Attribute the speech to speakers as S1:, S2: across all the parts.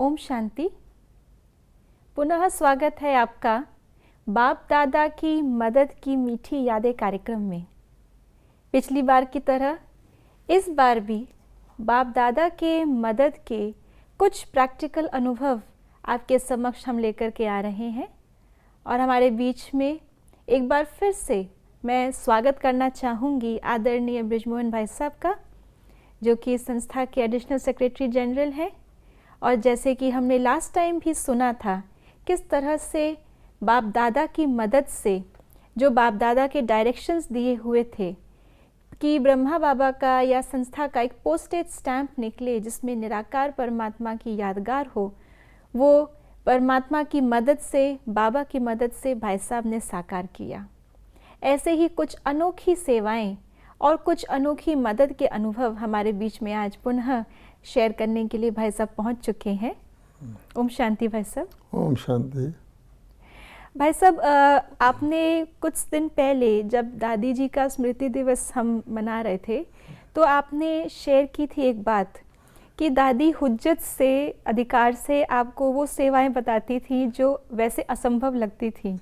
S1: ओम शांति। पुनः स्वागत है आपका बाप दादा की मदद की मीठी यादें कार्यक्रम में। पिछली बार की तरह इस बार भी बाप दादा के मदद के कुछ प्रैक्टिकल अनुभव आपके समक्ष हम लेकर के आ रहे हैं और हमारे बीच में एक बार फिर से मैं स्वागत करना चाहूँगी आदरणीय बृजमोहन भाई साहब का, जो कि संस्था के एडिशनल सेक्रेटरी जनरल हैं। और जैसे कि हमने लास्ट टाइम भी सुना था किस तरह से बाप दादा की मदद से जो बाप दादा के डायरेक्शंस दिए हुए थे कि ब्रह्मा बाबा का या संस्था का एक पोस्टेज स्टैम्प निकले जिसमें निराकार परमात्मा की यादगार हो, वो परमात्मा की मदद से, बाबा की मदद से भाई साहब ने साकार किया। ऐसे ही कुछ अनोखी सेवाएं और कुछ अनोखी मदद के अनुभव हमारे बीच में आज पुनः शेयर करने के लिए भाई साहब पहुंच चुके हैं। ओम शांति भाई साहब।
S2: ओम शांति।
S1: भाई साहब, आपने कुछ दिन पहले जब दादी जी का स्मृति दिवस हम मना रहे थे तो आपने शेयर की थी एक बात कि दादी हुज्जत से, अधिकार से आपको वो सेवाएं बताती थी जो वैसे असंभव लगती थी।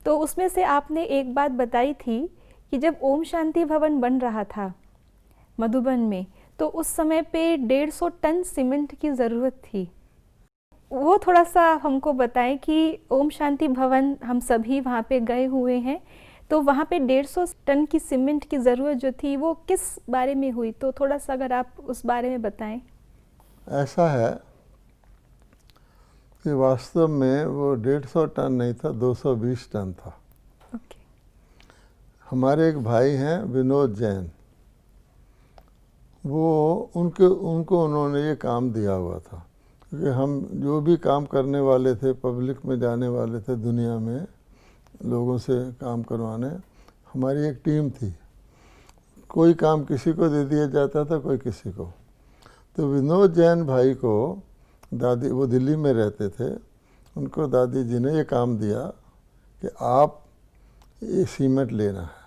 S1: तो उसमें से आपने एक बात बताई थी कि जब ओम शांति भवन बन रहा था मधुबन में तो उस समय पे 150 टन सीमेंट की ज़रूरत थी। वो थोड़ा सा हमको बताएं कि ओम शांति भवन हम सभी वहाँ पे गए हुए हैं, तो वहाँ पे 150 टन की सीमेंट की ज़रूरत जो थी वो किस बारे में हुई, तो थोड़ा सा अगर आप उस बारे में बताएं।
S2: ऐसा है कि वास्तव में वो 150 टन नहीं था, 220 टन था।
S1: ओके।
S2: हमारे एक भाई हैं विनोद जैन, वो उनको उन्होंने ये काम दिया हुआ था क्योंकि हम जो भी काम करने वाले थे, पब्लिक में जाने वाले थे, दुनिया में लोगों से काम करवाने, हमारी एक टीम थी। कोई काम किसी को दे दिया जाता था, कोई किसी को। तो विनोद जैन भाई को दादी, वो दिल्ली में रहते थे, उनको दादी जी ने ये काम दिया कि आप ये सीमेंट लेना है।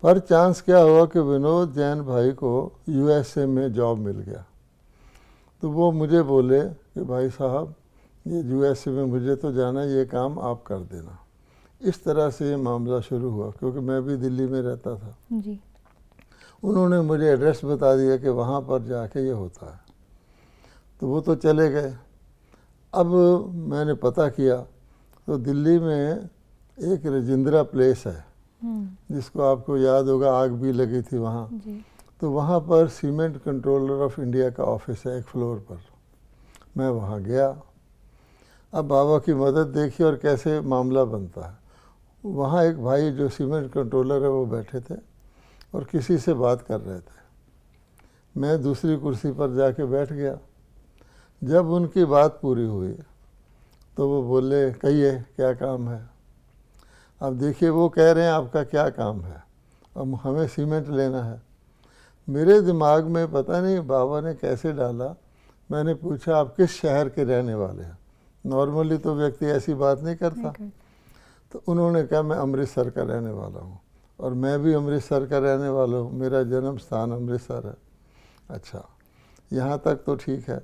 S2: पर चांस क्या हुआ कि विनोद जैन भाई को यूएसए में जॉब मिल गया। तो वो मुझे बोले कि भाई साहब ये यूएसए में मुझे तो जाना, ये काम आप कर देना। इस तरह से ये मामला शुरू हुआ क्योंकि मैं भी दिल्ली में रहता था
S1: जी।
S2: उन्होंने मुझे एड्रेस बता दिया कि वहाँ पर जाके ये होता है। तो वो तो चले गए। अब मैंने पता किया तो दिल्ली में एक राजेंद्रा प्लेस है जिसको आपको याद होगा, आग भी लगी थी वहाँ। तो वहाँ पर सीमेंट कंट्रोलर ऑफ इंडिया का ऑफिस है एक फ्लोर पर। मैं वहाँ गया। अब बाबा की मदद देखी और कैसे मामला बनता है। वहाँ एक भाई जो सीमेंट कंट्रोलर है वो बैठे थे और किसी से बात कर रहे थे। मैं दूसरी कुर्सी पर जाके बैठ गया। जब उनकी बात पूरी हुई तो वो बोले, कहिए क्या काम है। अब देखिए वो कह रहे हैं आपका क्या काम है, अब हमें सीमेंट लेना है। मेरे दिमाग में पता नहीं बाबा ने कैसे डाला, मैंने पूछा आप किस शहर के रहने वाले हैं। नॉर्मली तो व्यक्ति ऐसी बात नहीं करता। तो उन्होंने कहा मैं अमृतसर का रहने वाला हूँ और मैं भी अमृतसर का रहने वाला हूँ, मेरा जन्म स्थान अमृतसर है। अच्छा, यहाँ तक तो ठीक है।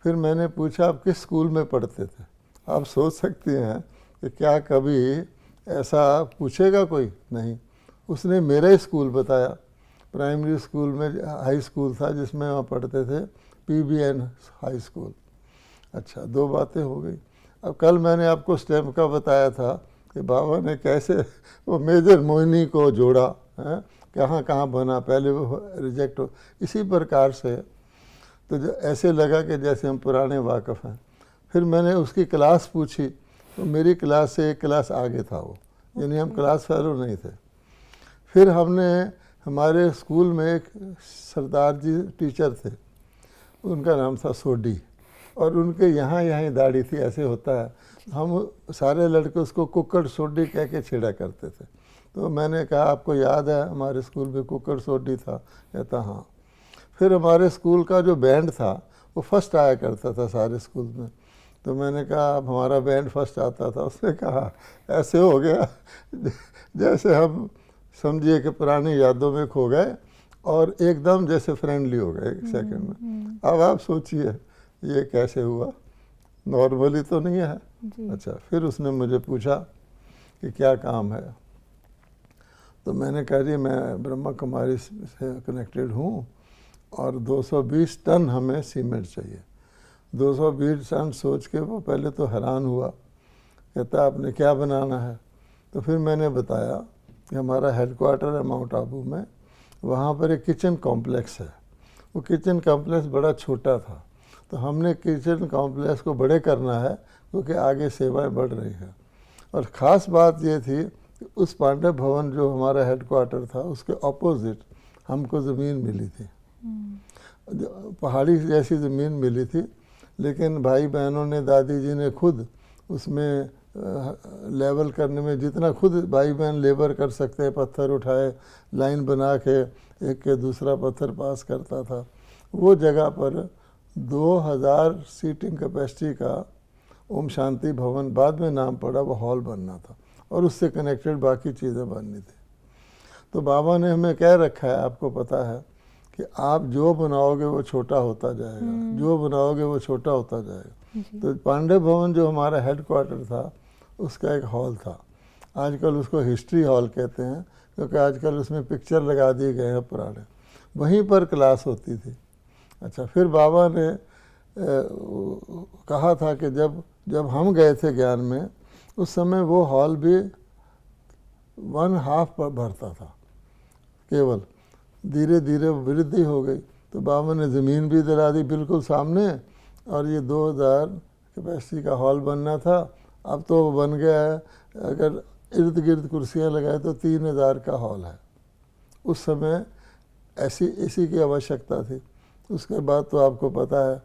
S2: फिर मैंने पूछा आप किस स्कूल में पढ़ते थे। आप सोच सकते हैं कि क्या कभी ऐसा पूछेगा कोई? नहीं। उसने मेरा ही स्कूल बताया। प्राइमरी स्कूल में हाई स्कूल था जिसमें वहाँ पढ़ते थे, पीबीएन हाई स्कूल। अच्छा, दो बातें हो गई। अब कल मैंने आपको स्टैम्प का बताया था कि बाबा ने कैसे वो मेजर मोहिनी को जोड़ा है, कहाँ कहाँ बना, पहले वो रिजेक्ट हो, इसी प्रकार से। तो जो ऐसे लगा कि जैसे हम पुराने वाकफ़ हैं। फिर मैंने उसकी क्लास पूछी तो मेरी क्लास से एक क्लास आगे था वो, यानी हम क्लास फेलो नहीं थे। फिर हमने हमारे स्कूल में एक सरदार जी टीचर थे, उनका नाम था सोडी, और उनके यहाँ यहाँ दाढ़ी थी, ऐसे होता है। हम सारे लड़के उसको कुक्कड़ सोडी कह के छेड़ा करते थे। तो मैंने कहा आपको याद है हमारे स्कूल में कुक्कड़ सोडी था? कहता हाँ। फिर हमारे स्कूल का जो बैंड था वो फर्स्ट आया करता था सारे स्कूल में। तो मैंने कहा अब हमारा बैंड फर्स्ट आता था। उसने कहा ऐसे हो गया जैसे हम समझिए कि पुरानी यादों में खो गए और एकदम जैसे फ्रेंडली हो गए एक सेकंड में। अब आप सोचिए ये कैसे हुआ, नॉर्मली तो नहीं है।
S1: जी।
S2: अच्छा, फिर उसने मुझे पूछा कि क्या काम है, तो मैंने कहा जी मैं ब्रह्मा कुमारी से कनेक्टेड हूँ और 220 टन हमें सीमेंट चाहिए। 220 टन सोच के वो पहले तो हैरान हुआ, कहता आपने क्या बनाना है। तो फिर मैंने बताया कि हमारा हेडक्वार्टर है माउंट आबू में, वहाँ पर एक किचन कॉम्प्लेक्स है। वो किचन कॉम्प्लेक्स बड़ा छोटा था, तो हमने किचन कॉम्प्लेक्स को बड़े करना है क्योंकि आगे सेवाएं बढ़ रही हैं। और ख़ास बात ये थी कि उस पांडव भवन जो हमारा हेडक्वार्टर था उसके ऑपोजिट हमको ज़मीन मिली थी, पहाड़ी जैसी ज़मीन मिली थी, लेकिन भाई बहनों ने, दादी जी ने खुद उसमें लेवल करने में जितना खुद भाई बहन लेबर कर सकते हैं, पत्थर उठाए, लाइन बना के एक के दूसरा पत्थर पास करता था, वो जगह पर 2000 सीटिंग कैपेसिटी का ओम शांति भवन, बाद में नाम पड़ा, वो हॉल बनना था और उससे कनेक्टेड बाकी चीज़ें बननी थी। तो बाबा ने हमें कह रखा है, आपको पता है कि आप जो बनाओगे वो छोटा होता जाएगा, जो बनाओगे वो छोटा होता जाएगा। तो पांडव भवन जो हमारा हेडक्वार्टर था उसका एक हॉल था, आजकल उसको हिस्ट्री हॉल कहते हैं क्योंकि आजकल उसमें पिक्चर लगा दिए गए हैं पुराने, वहीं पर क्लास होती थी। अच्छा, फिर बाबा ने कहा था कि जब हम गए थे ज्ञान में, उस समय वो हॉल भी 1/2 पर भरता था केवल, धीरे धीरे वृद्धि हो गई। तो बाबा ने ज़मीन भी दिला दी बिल्कुल सामने, और ये 2000 कैपेसिटी का हॉल बनना था। अब तो बन गया है, अगर इर्द गिर्द कुर्सियाँ लगाए तो 3000 का हॉल है। उस समय ऐसी इसी की आवश्यकता थी। उसके बाद तो आपको पता है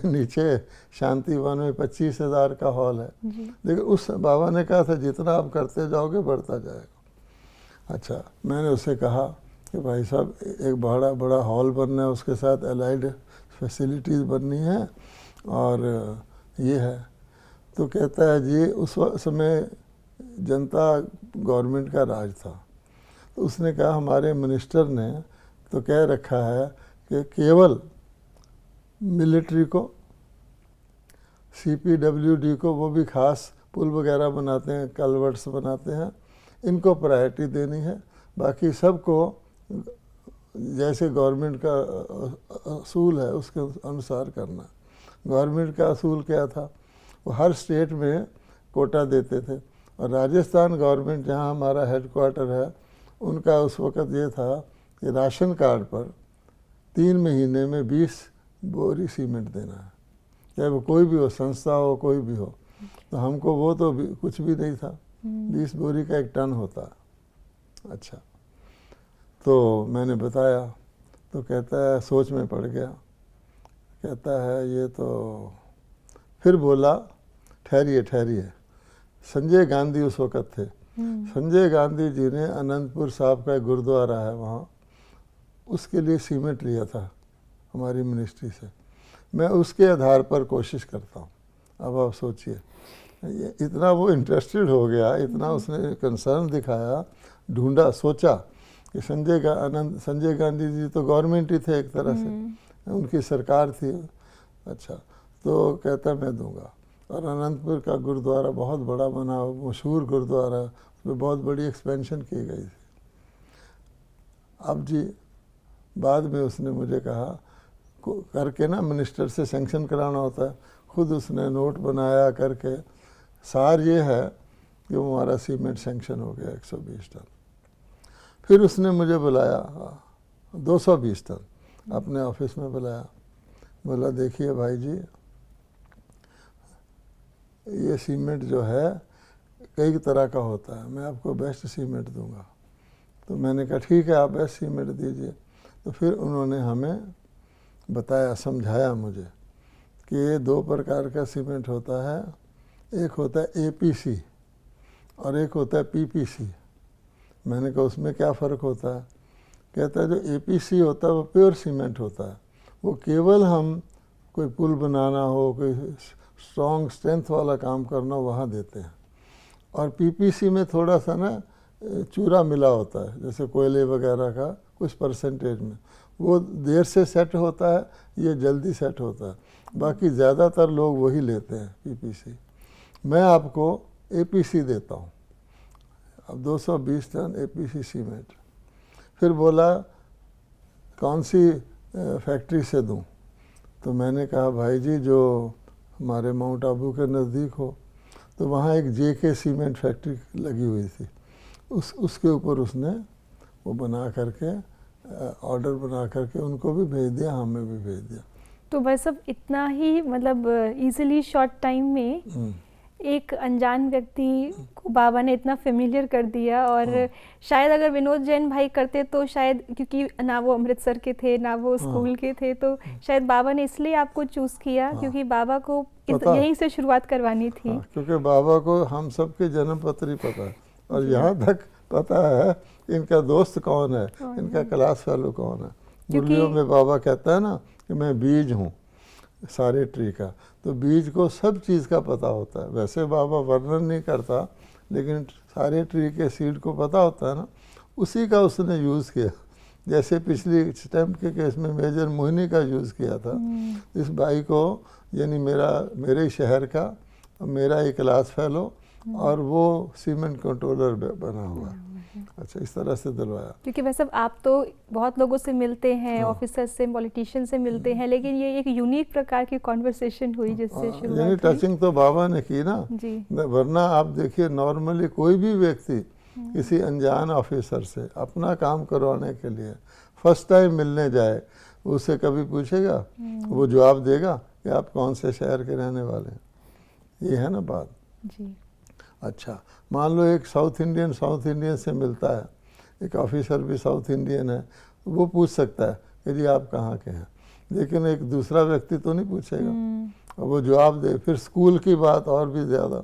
S2: नीचे शांति वन में 25,000 का हॉल है। लेकिन उस बाबा ने कहा था जितना आप करते जाओगे बढ़ता जाएगा। अच्छा, मैंने उसे कहा कि भाई साहब एक बड़ा हॉल बनना है, उसके साथ अलाइड फैसिलिटीज़ बननी है और ये है। तो कहता है जी उस समय जनता गवर्नमेंट का राज था, तो उसने कहा हमारे मिनिस्टर ने तो कह रखा है कि केवल मिलिट्री को, CPWD को, वो भी खास पुल वगैरह बनाते हैं, कलवर्ट्स बनाते हैं, इनको प्रायोरिटी देनी है। बाकी सबको जैसे गवर्नमेंट का असूल है उसके अनुसार करना। गवर्नमेंट का असूल क्या था, वो हर स्टेट में कोटा देते थे। और राजस्थान गवर्नमेंट जहाँ हमारा हेडक्वार्टर है, उनका उस वक़्त ये था कि राशन कार्ड पर 3 महीने में 20 बोरी सीमेंट देना है, चाहे वो कोई भी हो, संस्था हो, कोई भी हो। तो हमको वो तो कुछ भी नहीं था, 20 बोरी का 1 टन होता है। अच्छा, तो मैंने बताया तो कहता है, सोच में पड़ गया, कहता है ये तो, फिर बोला ठहरिए। संजय गांधी उस वक़्त थे। संजय गांधी जी ने अनंतपुर साहब का गुरुद्वारा है वहाँ, उसके लिए सीमेंट लिया था हमारी मिनिस्ट्री से। मैं उसके आधार पर कोशिश करता हूँ। अब आप सोचिए, इतना वो इंटरेस्टेड हो गया, इतना उसने कंसर्न दिखाया, ढूंढा, सोचा कि संजय गांधी जी तो गवर्नमेंट ही थे एक तरह से, उनकी सरकार थी। अच्छा, तो कहता मैं दूंगा। और अनंतपुर का गुरुद्वारा बहुत बड़ा बना, मशहूर गुरुद्वारा, उसमें बहुत बड़ी एक्सपेंशन की गई थी। अब जी बाद में उसने मुझे कहा करके ना, मिनिस्टर से सैंक्शन कराना होता है, खुद उसने नोट बनाया करके, सार ये है कि वो हमारा सीमेंट सैंक्शन हो गया 120 टन। फिर उसने मुझे बुलाया 220 टन अपने ऑफिस में बुलाया, बोला देखिए भाई जी, ये सीमेंट जो है कई तरह का होता है, मैं आपको बेस्ट सीमेंट दूंगा। तो मैंने कहा ठीक है, आप बेस्ट सीमेंट दीजिए। तो फिर उन्होंने हमें बताया, समझाया मुझे कि ये 2 प्रकार का सीमेंट होता है, एक होता है APC और एक होता है PPC। मैंने कहा उसमें क्या फ़र्क होता है? कहता है जो APC होता है वो प्योर सीमेंट होता है, वो केवल हम कोई पुल बनाना हो, कोई स्ट्रॉन्ग स्ट्रेंथ वाला काम करना हो वहाँ देते हैं। और PPC में थोड़ा सा ना चूरा मिला होता है, जैसे कोयले वगैरह का कुछ परसेंटेज में, वो देर से सेट होता है, ये जल्दी सेट होता है। बाकी ज़्यादातर लोग वही लेते हैं पीपीसी। मैं आपको एपीसी देता हूँ, अब 220 टन एपीसी सीमेंट। फिर बोला कौन सी फैक्ट्री से दूँ, तो मैंने कहा भाई जी जो हमारे माउंट आबू के नज़दीक हो। तो वहाँ एक जेके सीमेंट फैक्ट्री लगी हुई थी, उसके ऊपर उसने वो बना करके ऑर्डर बना करके उनको भी भेज दिया, हमें भी भेज दिया।
S1: तो भाई साहब इतना ही मतलब इजीली शॉर्ट टाइम में एक अनजान व्यक्ति को बाबा ने इतना फेमिलियर कर दिया। और शायद अगर विनोद जैन भाई करते तो शायद, क्योंकि ना वो अमृतसर के थे ना वो स्कूल के थे, तो शायद बाबा ने इसलिए आपको चूज़ किया क्योंकि बाबा को यहीं से शुरुआत करवानी थी।
S2: क्योंकि बाबा को हम सब के जन्म पत्री पता है, और यहाँ तक पता है इनका दोस्त कौन है, इनका क्लास फेलो कौन है। मुरलियों में बाबा कहता है ना कि मैं बीज हूँ सारे ट्री का, तो बीज को सब चीज़ का पता होता है। वैसे बाबा वर्णन नहीं करता, लेकिन सारे ट्री के सीड को पता होता है ना, उसी का उसने यूज़ किया। जैसे पिछली स्टैम्प के केस में मेजर मोहिनी का यूज़ किया था। इस भाई को यानी मेरे शहर का मेरा एक क्लास फेलो और वो सीमेंट कंट्रोलर बना हुआ। अच्छा, इस तरह से दिलवाया।
S1: क्योंकि वैसे आप तो बहुत लोगों से मिलते हैं, ऑफिसर से, पॉलिटिशियन से मिलते हैं, लेकिन ये एक यूनिक प्रकार की कॉन्वर्सेशन हुई जिससे शुरुआत
S2: यानी टचिंग तो बाबा ने की ना
S1: जी।
S2: वरना आप देखिए नॉर्मली कोई भी व्यक्ति किसी अनजान ऑफिसर से अपना काम करवाने के लिए फर्स्ट टाइम मिलने जाए, उससे कभी पूछेगा, वो जवाब देगा कि आप कौन से शहर के रहने वाले हैं। ये है ना बात
S1: जी।
S2: अच्छा, मान लो एक साउथ इंडियन से मिलता है, एक ऑफिसर भी साउथ इंडियन है, वो पूछ सकता है कि जी आप कहाँ के हैं, लेकिन एक दूसरा व्यक्ति तो नहीं पूछेगा, और वो जवाब दे। फिर स्कूल की बात और भी ज़्यादा।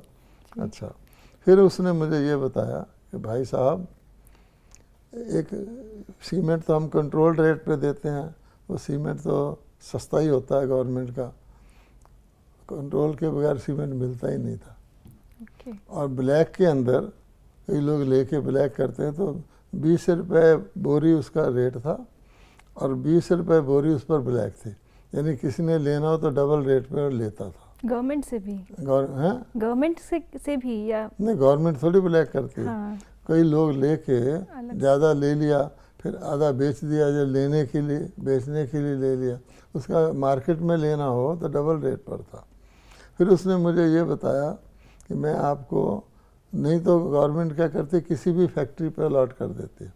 S2: अच्छा, फिर उसने मुझे ये बताया कि भाई साहब एक सीमेंट तो हम कंट्रोल रेट पे देते हैं, वो सीमेंट तो सस्ता ही होता है गवर्नमेंट का, कंट्रोल के बगैर सीमेंट मिलता ही नहीं था। और ब्लैक के अंदर कई लोग लेके ब्लैक करते हैं, तो 20 रुपये बोरी उसका रेट था और 20 रुपये बोरी उस पर ब्लैक थी। यानी किसी ने लेना हो तो डबल रेट पे लेता था।
S1: गवर्नमेंट से भी?
S2: गवर्नमेंट
S1: से भी या
S2: नहीं, गवर्नमेंट थोड़ी ब्लैक करती है। कई लोग लेके ज़्यादा ले लिया, फिर आधा बेच दिया, जो लेने के लिए बेचने के लिए ले लिया, उसका मार्केट में लेना हो तो डबल रेट पर था। फिर उसने मुझे ये बताया कि मैं आपको नहीं तो गवर्नमेंट क्या करती, किसी भी फैक्ट्री पर अलॉट कर देती है,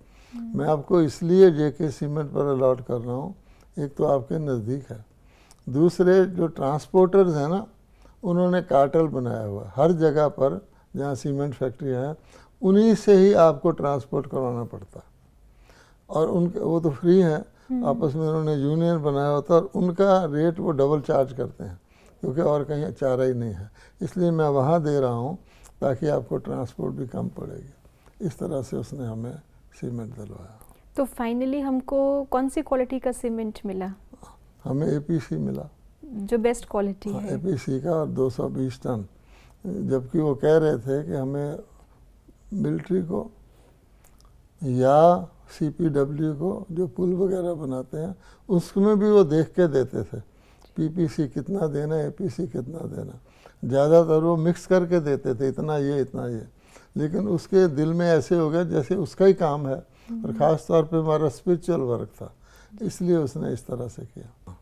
S2: मैं आपको इसलिए जेके सीमेंट पर अलॉट कर रहा हूँ, एक तो आपके नज़दीक है, दूसरे जो ट्रांसपोर्टर्स हैं ना, उन्होंने कार्टेल बनाया हुआ है हर जगह पर जहाँ सीमेंट फैक्ट्रियाँ हैं, उन्हीं से ही आपको ट्रांसपोर्ट करवाना पड़ता है। और उनके वो तो फ्री हैं, आपस में उन्होंने यूनियन बनाया होता है, और उनका रेट वो डबल चार्ज करते हैं, क्योंकि और कहीं चारा ही नहीं है। इसलिए मैं वहाँ दे रहा हूँ ताकि आपको ट्रांसपोर्ट भी कम पड़ेगी। इस तरह से उसने हमें सीमेंट दिलवाया।
S1: तो फाइनली हमको कौन सी क्वालिटी का सीमेंट मिला?
S2: हमें एपीसी मिला,
S1: जो बेस्ट क्वालिटी है।
S2: एपीसी का, और 220 टन। जबकि वो कह रहे थे कि हमें मिलिट्री को या सीपीडब्ल्यू को, जो पुल वगैरह बनाते हैं, उसमें भी वो देख के देते थे पीपीसी कितना देना, एपीसी कितना देना। ज़्यादातर वो मिक्स करके देते थे, इतना ये इतना ये, लेकिन उसके दिल में ऐसे हो गया जैसे उसका ही काम है, और ख़ास तौर पे हमारा स्पिरिचुअल वर्क था, इसलिए उसने इस तरह से किया।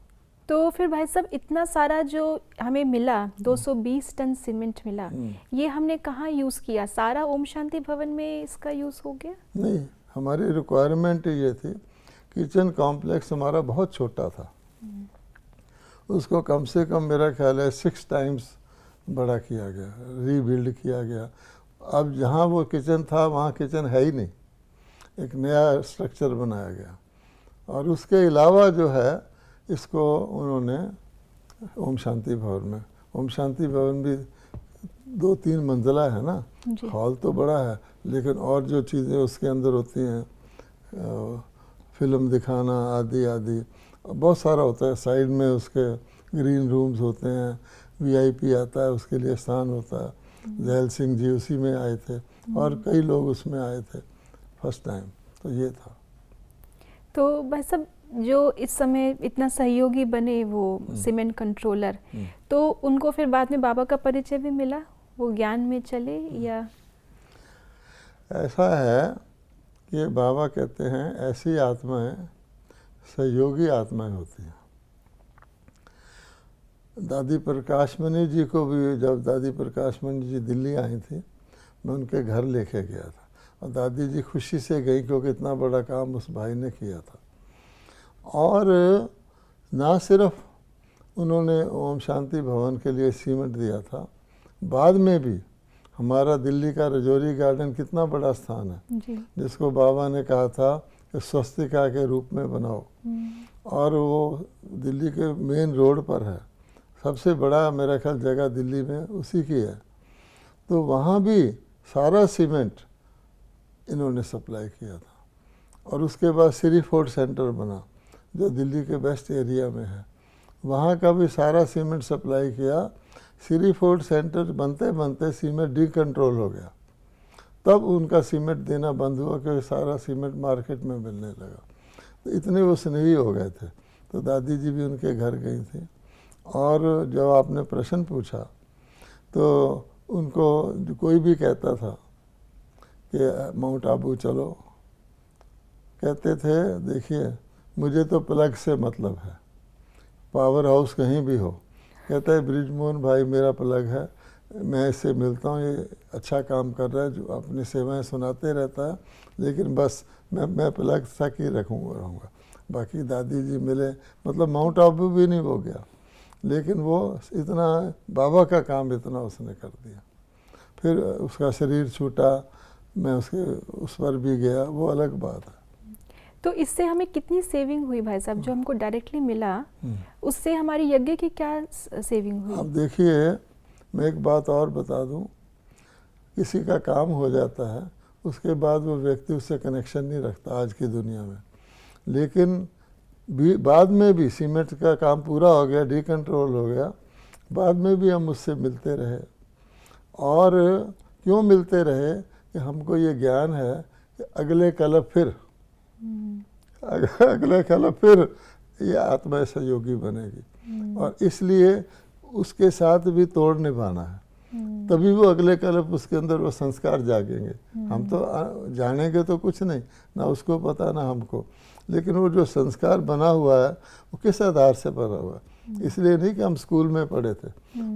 S1: तो फिर भाई साहब इतना सारा जो हमें मिला, 220 टन सीमेंट मिला, ये हमने कहाँ यूज़ किया? सारा ओम शांति भवन में इसका यूज़ हो गया?
S2: नहीं, हमारी रिक्वायरमेंट ये थी, किचन कॉम्प्लेक्स हमारा बहुत छोटा था, उसको कम से कम मेरा ख्याल है 6 टाइम्स बड़ा किया गया, रीबिल्ड किया गया। अब जहाँ वो किचन था वहाँ किचन है ही नहीं, एक नया स्ट्रक्चर बनाया गया। और उसके अलावा जो है इसको उन्होंने ओम शांति भवन में, ओम शांति भवन भी 2-3 मंजिला है ना, हॉल तो बड़ा है, लेकिन और जो चीज़ें उसके अंदर होती हैं, फिल्म दिखाना आदि आदि बहुत सारा होता है। साइड में उसके ग्रीन रूम्स होते हैं, वीआईपी आता है उसके लिए स्थान होता है। जैल सिंह जी उसी में आए थे, और कई लोग उसमें आए थे फर्स्ट टाइम, तो ये था।
S1: तो भाई साहब जो इस समय इतना सहयोगी बने वो सीमेंट कंट्रोलर, तो उनको फिर बाद में बाबा का परिचय भी मिला, वो ज्ञान में चले या?
S2: ऐसा है कि बाबा कहते हैं ऐसी आत्माएं सहयोगी आत्माएं होती हैं। दादी प्रकाशमणि जी को भी, जब दादी प्रकाशमणि जी दिल्ली आई थी, मैं उनके घर लेके गया था और दादी जी खुशी से गई क्योंकि इतना बड़ा काम उस भाई ने किया था। और ना सिर्फ उन्होंने ओम शांति भवन के लिए सीमेंट दिया था, बाद में भी हमारा दिल्ली का रजौरी गार्डन कितना बड़ा स्थान है
S1: जी।
S2: जिसको बाबा ने कहा था कि स्वस्तिका के रूप में बनाओ, और वो दिल्ली के मेन रोड पर है, सबसे बड़ा मेरा ख्याल जगह दिल्ली में उसी की है। तो वहाँ भी सारा सीमेंट इन्होंने सप्लाई किया था। और उसके बाद श्री फोर्ट सेंटर बना जो दिल्ली के बेस्ट एरिया में है, वहाँ का भी सारा सीमेंट सप्लाई किया। श्री फोर्ट सेंटर बनते बनते सीमेंट डीकंट्रोल हो गया, तब उनका सीमेंट देना बंद हुआ क्योंकि सारा सीमेंट मार्केट में मिलने लगा। तो इतने वो स्नेही हो गए थे। तो दादी जी भी उनके घर गई थी। और जब आपने प्रश्न पूछा तो उनको कोई भी कहता था कि माउंट आबू चलो, कहते थे देखिए मुझे तो प्लग से मतलब है, पावर हाउस कहीं भी हो। कहता है ब्रिजमोहन भाई मेरा प्लग है, मैं इससे मिलता हूँ, ये अच्छा काम कर रहा है, जो अपनी सेवाएं सुनाते रहता है, लेकिन बस मैं प्लग तक ही रहूँगा। बाकी दादी जी मिले, मतलब माउंट आबू भी नहीं हो गया, लेकिन वो इतना बाबा का काम इतना उसने कर दिया। फिर उसका शरीर छूटा, मैं उसके उस पर भी गया, वो अलग बात है।
S1: तो इससे हमें कितनी सेविंग हुई भाई साहब, जो हमको डायरेक्टली मिला उससे हमारी यज्ञ की क्या सेविंग हुई?
S2: अब देखिए मैं एक बात और बता दूं, किसी का काम हो जाता है उसके बाद वो व्यक्ति उससे कनेक्शन नहीं रखता आज की दुनिया में, लेकिन बाद में भी सीमेंट का काम पूरा हो गया, डीकंट्रोल हो गया, बाद में भी हम उससे मिलते रहे। और क्यों मिलते रहे कि हमको ये ज्ञान है कि अगले कल्प फिर ये आत्मा सहयोगी बनेगी, और इसलिए उसके साथ भी तोड़ निभाना है, तभी वो अगले कल्प उसके अंदर वो संस्कार जागेंगे। हम तो जानेंगे तो कुछ नहीं, ना उसको पता ना हमको, लेकिन वो जो संस्कार बना हुआ है वो किस आधार से बना हुआ है। इसलिए नहीं कि हम स्कूल में पढ़े थे,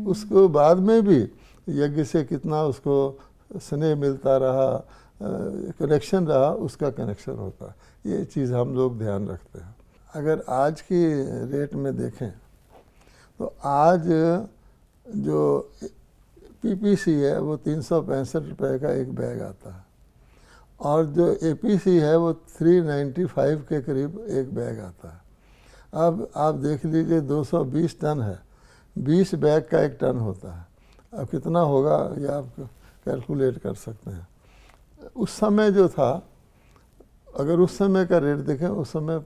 S2: उसको बाद में भी यज्ञ से कितना उसको स्नेह मिलता रहा, कनेक्शन रहा, उसका कनेक्शन होता है। ये चीज़ हम लोग ध्यान रखते हैं। अगर आज की रेट में देखें तो आज जो पीपीसी है वो 365 रुपये का एक बैग आता है, और जो एपीसी है वो 395 के करीब एक बैग आता है। अब आप देख लीजिए 220 टन है, 20 बैग का एक टन होता है। अब कितना होगा ये आप कैलकुलेट कर सकते हैं। उस समय जो था, अगर उस समय का रेट देखें, उस समय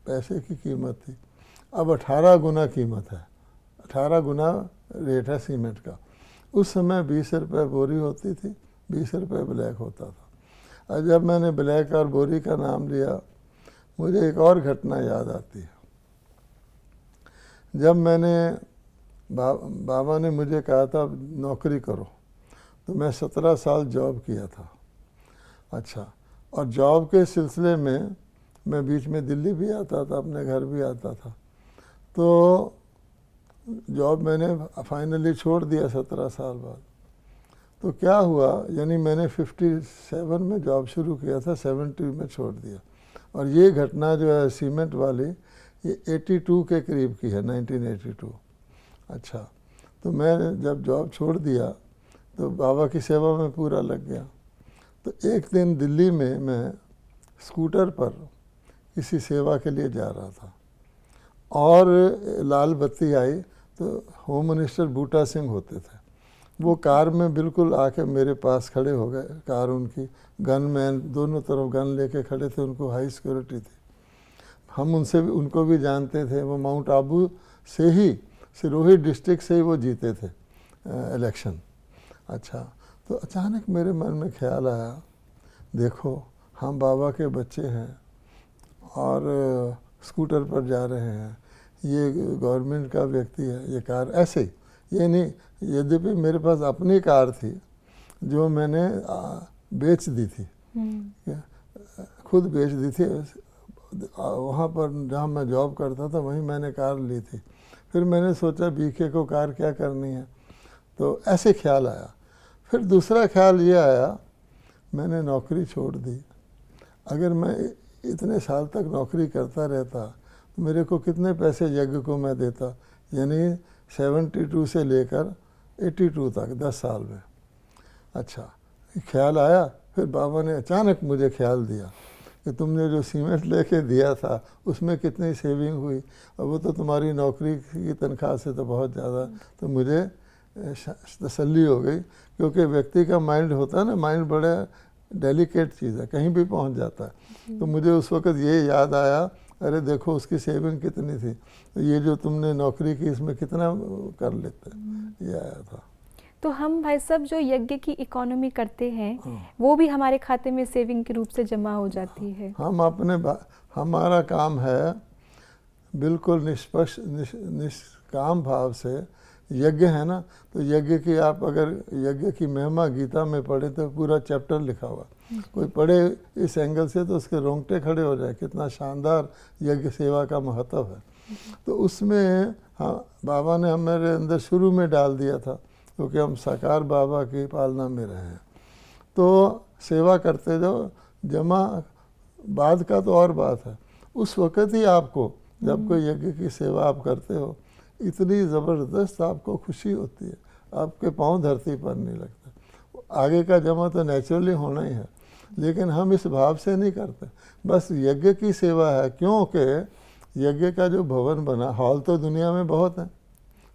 S2: पैसे की कीमत थी, अब 18 गुना कीमत है, 18 गुना रेट है सीमेंट का। उस समय 20 रुपये बोरी होती थी, 20 रुपये ब्लैक होता था। और जब मैंने ब्लैक और बोरी का नाम लिया, मुझे एक और घटना याद आती है। जब मैंने बाबा ने मुझे कहा था नौकरी करो, तो मैं 17 साल जॉब किया था। अच्छा, और जॉब के सिलसिले में मैं बीच में दिल्ली भी आता था, अपने घर भी आता था। तो जॉब मैंने फाइनली छोड़ दिया 17 साल बाद। तो क्या हुआ, यानी मैंने 57 में जॉब शुरू किया था, 70 में छोड़ दिया। और ये घटना जो है सीमेंट वाली, ये 82 के करीब की है, 1982। अच्छा, तो मैं जब जॉब छोड़ दिया तो बाबा की सेवा में पूरा लग गया। तो एक दिन दिल्ली में मैं स्कूटर पर किसी सेवा के लिए जा रहा था, और लाल बत्ती आई तो होम मिनिस्टर बूटा सिंह होते थे, वो कार में बिल्कुल आके मेरे पास खड़े हो गए। कार उनकी, गनमैन दोनों तरफ गन लेके खड़े थे, उनको हाई सिक्योरिटी थी। हम उनको भी जानते थे, वो माउंट आबू से ही, सिरोही डिस्ट्रिक्ट से ही वो जीते थे इलेक्शन। अच्छा, तो अचानक मेरे मन में ख्याल आया, देखो हम बाबा के बच्चे हैं और स्कूटर पर जा रहे हैं, ये गवर्नमेंट का व्यक्ति है, ये कार ऐसे ही। ये नहीं, यद्यपि मेरे पास अपनी कार थी जो मैंने बेच दी थी, खुद बेच दी थी। वहाँ पर जहाँ मैं जॉब करता था वहीं मैंने कार ली थी। फिर मैंने सोचा बीके को कार क्या करनी है, तो ऐसे ख्याल आया। फिर दूसरा ख्याल ये आया, मैंने नौकरी छोड़ दी। अगर मैं इतने साल तक नौकरी करता रहता तो मेरे को कितने पैसे यज्ञ को मैं देता, यानी 72 से लेकर 82 तक 10 साल में। अच्छा, ख्याल आया। फिर बाबा ने अचानक मुझे ख्याल दिया कि तुमने जो सीमेंट लेके दिया था उसमें कितनी सेविंग हुई, और वो तो तुम्हारी नौकरी की तनख्वाह से तो बहुत ज़्यादा। तो मुझे तसल्ली हो गई, क्योंकि व्यक्ति का माइंड होता है ना, माइंड बड़ा डेलिकेट चीज़ है, कहीं भी पहुंच जाता है। तो मुझे उस वक़्त ये याद आया, अरे देखो उसकी सेविंग कितनी थी, तो ये जो तुमने नौकरी की इसमें कितना कर लेते, ये आया था।
S1: तो हम भाई साहब जो यज्ञ की इकोनॉमी करते हैं वो भी हमारे खाते में सेविंग के रूप से जमा हो जाती है।
S2: हम अपने हमारा काम है बिल्कुल निष्पक्ष निष्काम भाव से। यज्ञ है ना, तो यज्ञ की आप अगर यज्ञ की महिमा गीता में पढ़े तो पूरा चैप्टर लिखा हुआ, कोई पढ़े इस एंगल से तो उसके रोंगटे खड़े हो जाए, कितना शानदार यज्ञ सेवा का महत्व है। तो उसमें हाँ, बाबा ने हमारे अंदर शुरू में डाल दिया था, क्योंकि हम साकार बाबा की पालना में रहे हैं। तो सेवा करते जाओ, जमा बाद का तो और बात है। उस वक़्त ही आपको जब कोई यज्ञ की सेवा आप करते हो, इतनी ज़बरदस्त आपको खुशी होती है, आपके पाँव धरती पर नहीं लगते। आगे का जमा तो नेचुरली होना ही है, लेकिन हम इस भाव से नहीं करते। बस यज्ञ की सेवा है, क्योंकि यज्ञ का जो भवन बना, हॉल तो दुनिया में बहुत हैं,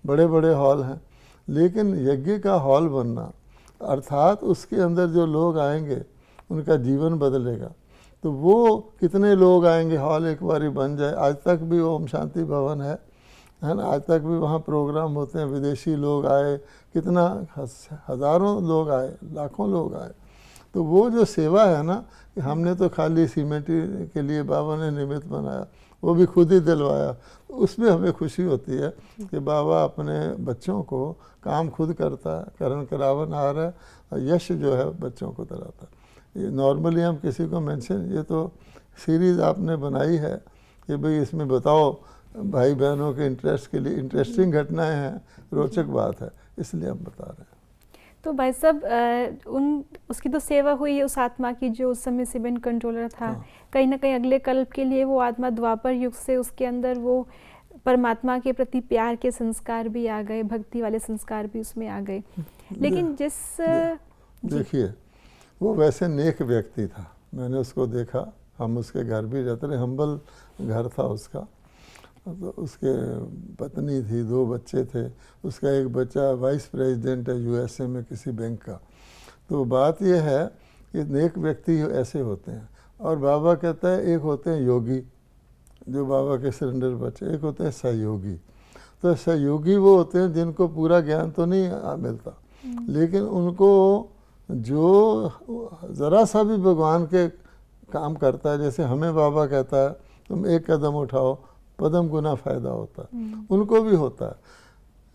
S2: बड़े बड़े हॉल हैं, लेकिन यज्ञ का हॉल बनना अर्थात उसके अंदर जो लोग आएंगे उनका जीवन बदलेगा। तो वो कितने लोग आएंगे, हॉल एक बारी बन जाए। आज तक भी ओम शांति भवन है ना, आज तक भी वहाँ प्रोग्राम होते हैं, विदेशी लोग आए, कितना हज़ारों लोग आए, लाखों लोग आए। तो वो जो सेवा है ना, हमने तो खाली सीमेंट के लिए बाबा ने निमित्त बनाया, वो भी खुद ही दिलवाया, उसमें हमें खुशी होती है कि बाबा अपने बच्चों को काम खुद करता है, करण करावन आ रहा है, और यश जो है बच्चों को दिलाता है। ये नॉर्मली हम किसी को मेंशन, ये तो सीरीज़ आपने बनाई है कि भाई इसमें बताओ भाई बहनों के इंटरेस्ट के लिए, इंटरेस्टिंग घटनाएं हैं, रोचक बात है, इसलिए हम बता रहे हैं।
S1: तो भाई साहब उसकी तो सेवा हुई उस आत्मा की जो उस समय सीमेंट कंट्रोलर था। कहीं ना कहीं अगले कल्प के लिए वो आत्मा द्वापर युग से उसके अंदर वो परमात्मा के प्रति प्यार के संस्कार भी आ गए, भक्ति वाले संस्कार भी उसमें आ गए। लेकिन
S2: देखिए वो वैसे नेक व्यक्ति था, मैंने उसको देखा, हम उसके घर भी जाते रहे, हम्बल घर था उसका। तो उसके पत्नी थी, 2 बच्चे थे, उसका एक बच्चा वाइस प्रेसिडेंट है यूएसए में किसी बैंक का। तो बात यह है कि नेक व्यक्ति ऐसे होते हैं। और बाबा कहता है एक होते हैं योगी, जो बाबा के सरेंडर बच्चे, एक होते हैं सहयोगी। तो सहयोगी वो होते हैं जिनको पूरा ज्ञान तो नहीं मिलता, लेकिन उनको जो ज़रा सा भी भगवान के काम करता है, जैसे हमें बाबा कहता है तुम एक कदम उठाओ, पदम गुना फ़ायदा होता है, उनको भी होता है।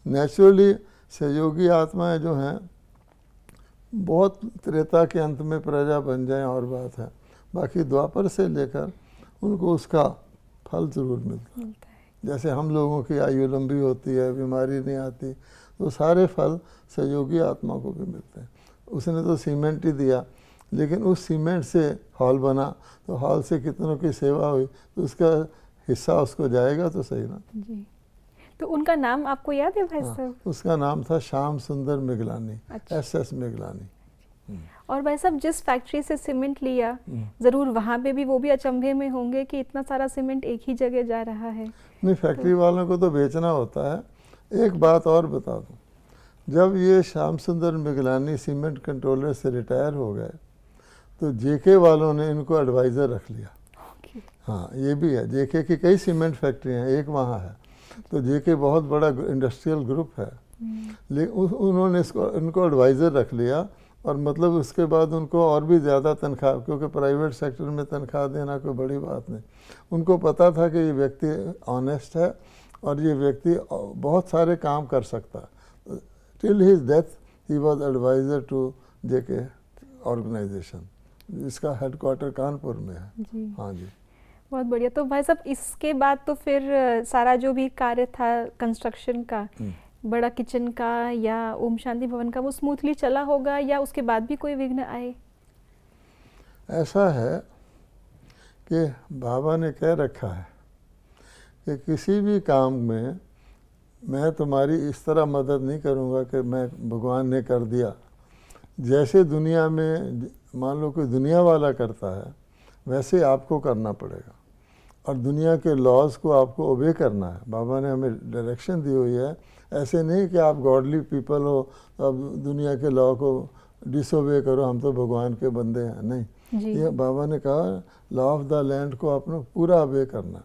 S2: नेचुरली सहयोगी आत्माएं जो हैं बहुत त्रेता के अंत में प्रजा बन जाएं और बात है, बाकी द्वापर से लेकर उनको उसका फल ज़रूर मिलता है। जैसे हम लोगों की आयु लंबी होती है, बीमारी नहीं आती, तो सारे फल सहयोगी आत्मा को भी मिलते हैं। उसने तो सीमेंट ही दिया, लेकिन उस सीमेंट से हॉल बना, तो हॉल से कितनों की सेवा हुई, तो उसका हिस्सा उसको जाएगा तो सही ना
S1: जी। तो उनका नाम आपको याद है भाई साहब?
S2: उसका नाम था श्याम सुंदर मिगलानी।
S1: अच्छा।
S2: SS मिगलानी।
S1: और भाई साहब जिस फैक्ट्री से सीमेंट लिया, जरूर वहाँ पे भी वो भी अचंभे में होंगे कि इतना सारा सीमेंट एक ही जगह जा रहा है।
S2: नहीं, फैक्ट्री वालों को तो बेचना होता है। एक बात और बता दूं, जब ये श्याम सुंदर मिगलानी सीमेंट कंट्रोलर से रिटायर हो गए, तो JK वालों ने इनको एडवाइज़र रख लिया। हाँ, ये भी है, JK की कई सीमेंट फैक्ट्री हैं, एक वहाँ है। तो JK बहुत बड़ा इंडस्ट्रियल ग्रुप है, लेकिन उन्होंने इनको एडवाइज़र रख लिया, और मतलब उसके बाद उनको और भी ज़्यादा तनख्वाह, क्योंकि प्राइवेट सेक्टर में तनख्वाह देना कोई बड़ी बात नहीं। उनको पता था कि ये व्यक्ति ऑनेस्ट है और ये व्यक्ति बहुत सारे काम कर सकता है। Till his death he was adviser to JK organisation, जिसका हेडक्वार्टर कानपुर में है
S1: जी।
S2: हाँ जी।
S1: बहुत बढ़िया। तो भाई साहब इसके बाद तो फिर सारा जो भी कार्य था कंस्ट्रक्शन का, बड़ा किचन का या ओम शांति भवन का, वो स्मूथली चला होगा या उसके बाद भी कोई विघ्न आए?
S2: ऐसा है कि बाबा ने कह रखा है कि किसी भी काम में मैं तुम्हारी इस तरह मदद नहीं करूँगा कि मैं भगवान ने कर दिया। जैसे दुनिया में मान लो कोई दुनिया वाला करता है, वैसे आपको करना पड़ेगा और दुनिया के लॉज को आपको ओबे करना है। बाबा ने हमें डायरेक्शन दी हुई है। ऐसे नहीं कि आप गॉडली पीपल हो अब दुनिया के लॉ को डिसोबे करो, हम तो भगवान के बंदे हैं, नहीं। ये बाबा ने कहा लॉ ऑफ द लैंड को आपने पूरा ओबे करना।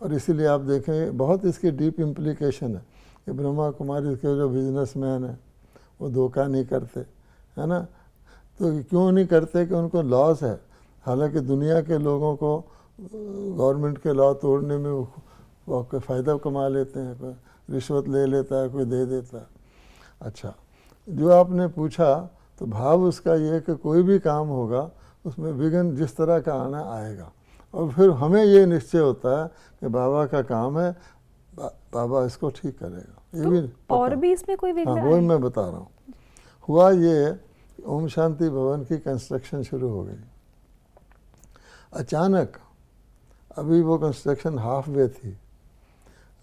S2: और इसीलिए आप देखें बहुत इसकी डीप इम्प्लीकेशन है कि ब्रह्मा कुमारी के जो बिजनेसमैन हैं वो धोखा नहीं करते, है ना। तो क्यों नहीं करते कि उनको लॉस है। हालांकि दुनिया के लोगों को गवर्नमेंट के लॉ तोड़ने में वो फ़ायदा कमा लेते हैं, कोई रिश्वत ले लेता है, कोई दे देता है। अच्छा, जो आपने पूछा तो भाव उसका ये है कि कोई भी काम होगा उसमें विघ्न जिस तरह का आना आएगा और फिर हमें ये निश्चय होता है कि बाबा का काम है, बाबा इसको ठीक करेगा। ये
S1: तो
S2: भी
S1: और भी इसमें कोई विघ्न
S2: हाँ, वो मैं बता रहा हूँ। हुआ ये ओम शांति भवन की कंस्ट्रक्शन शुरू हो गई। अचानक अभी वो कंस्ट्रक्शन हाफ वे थी,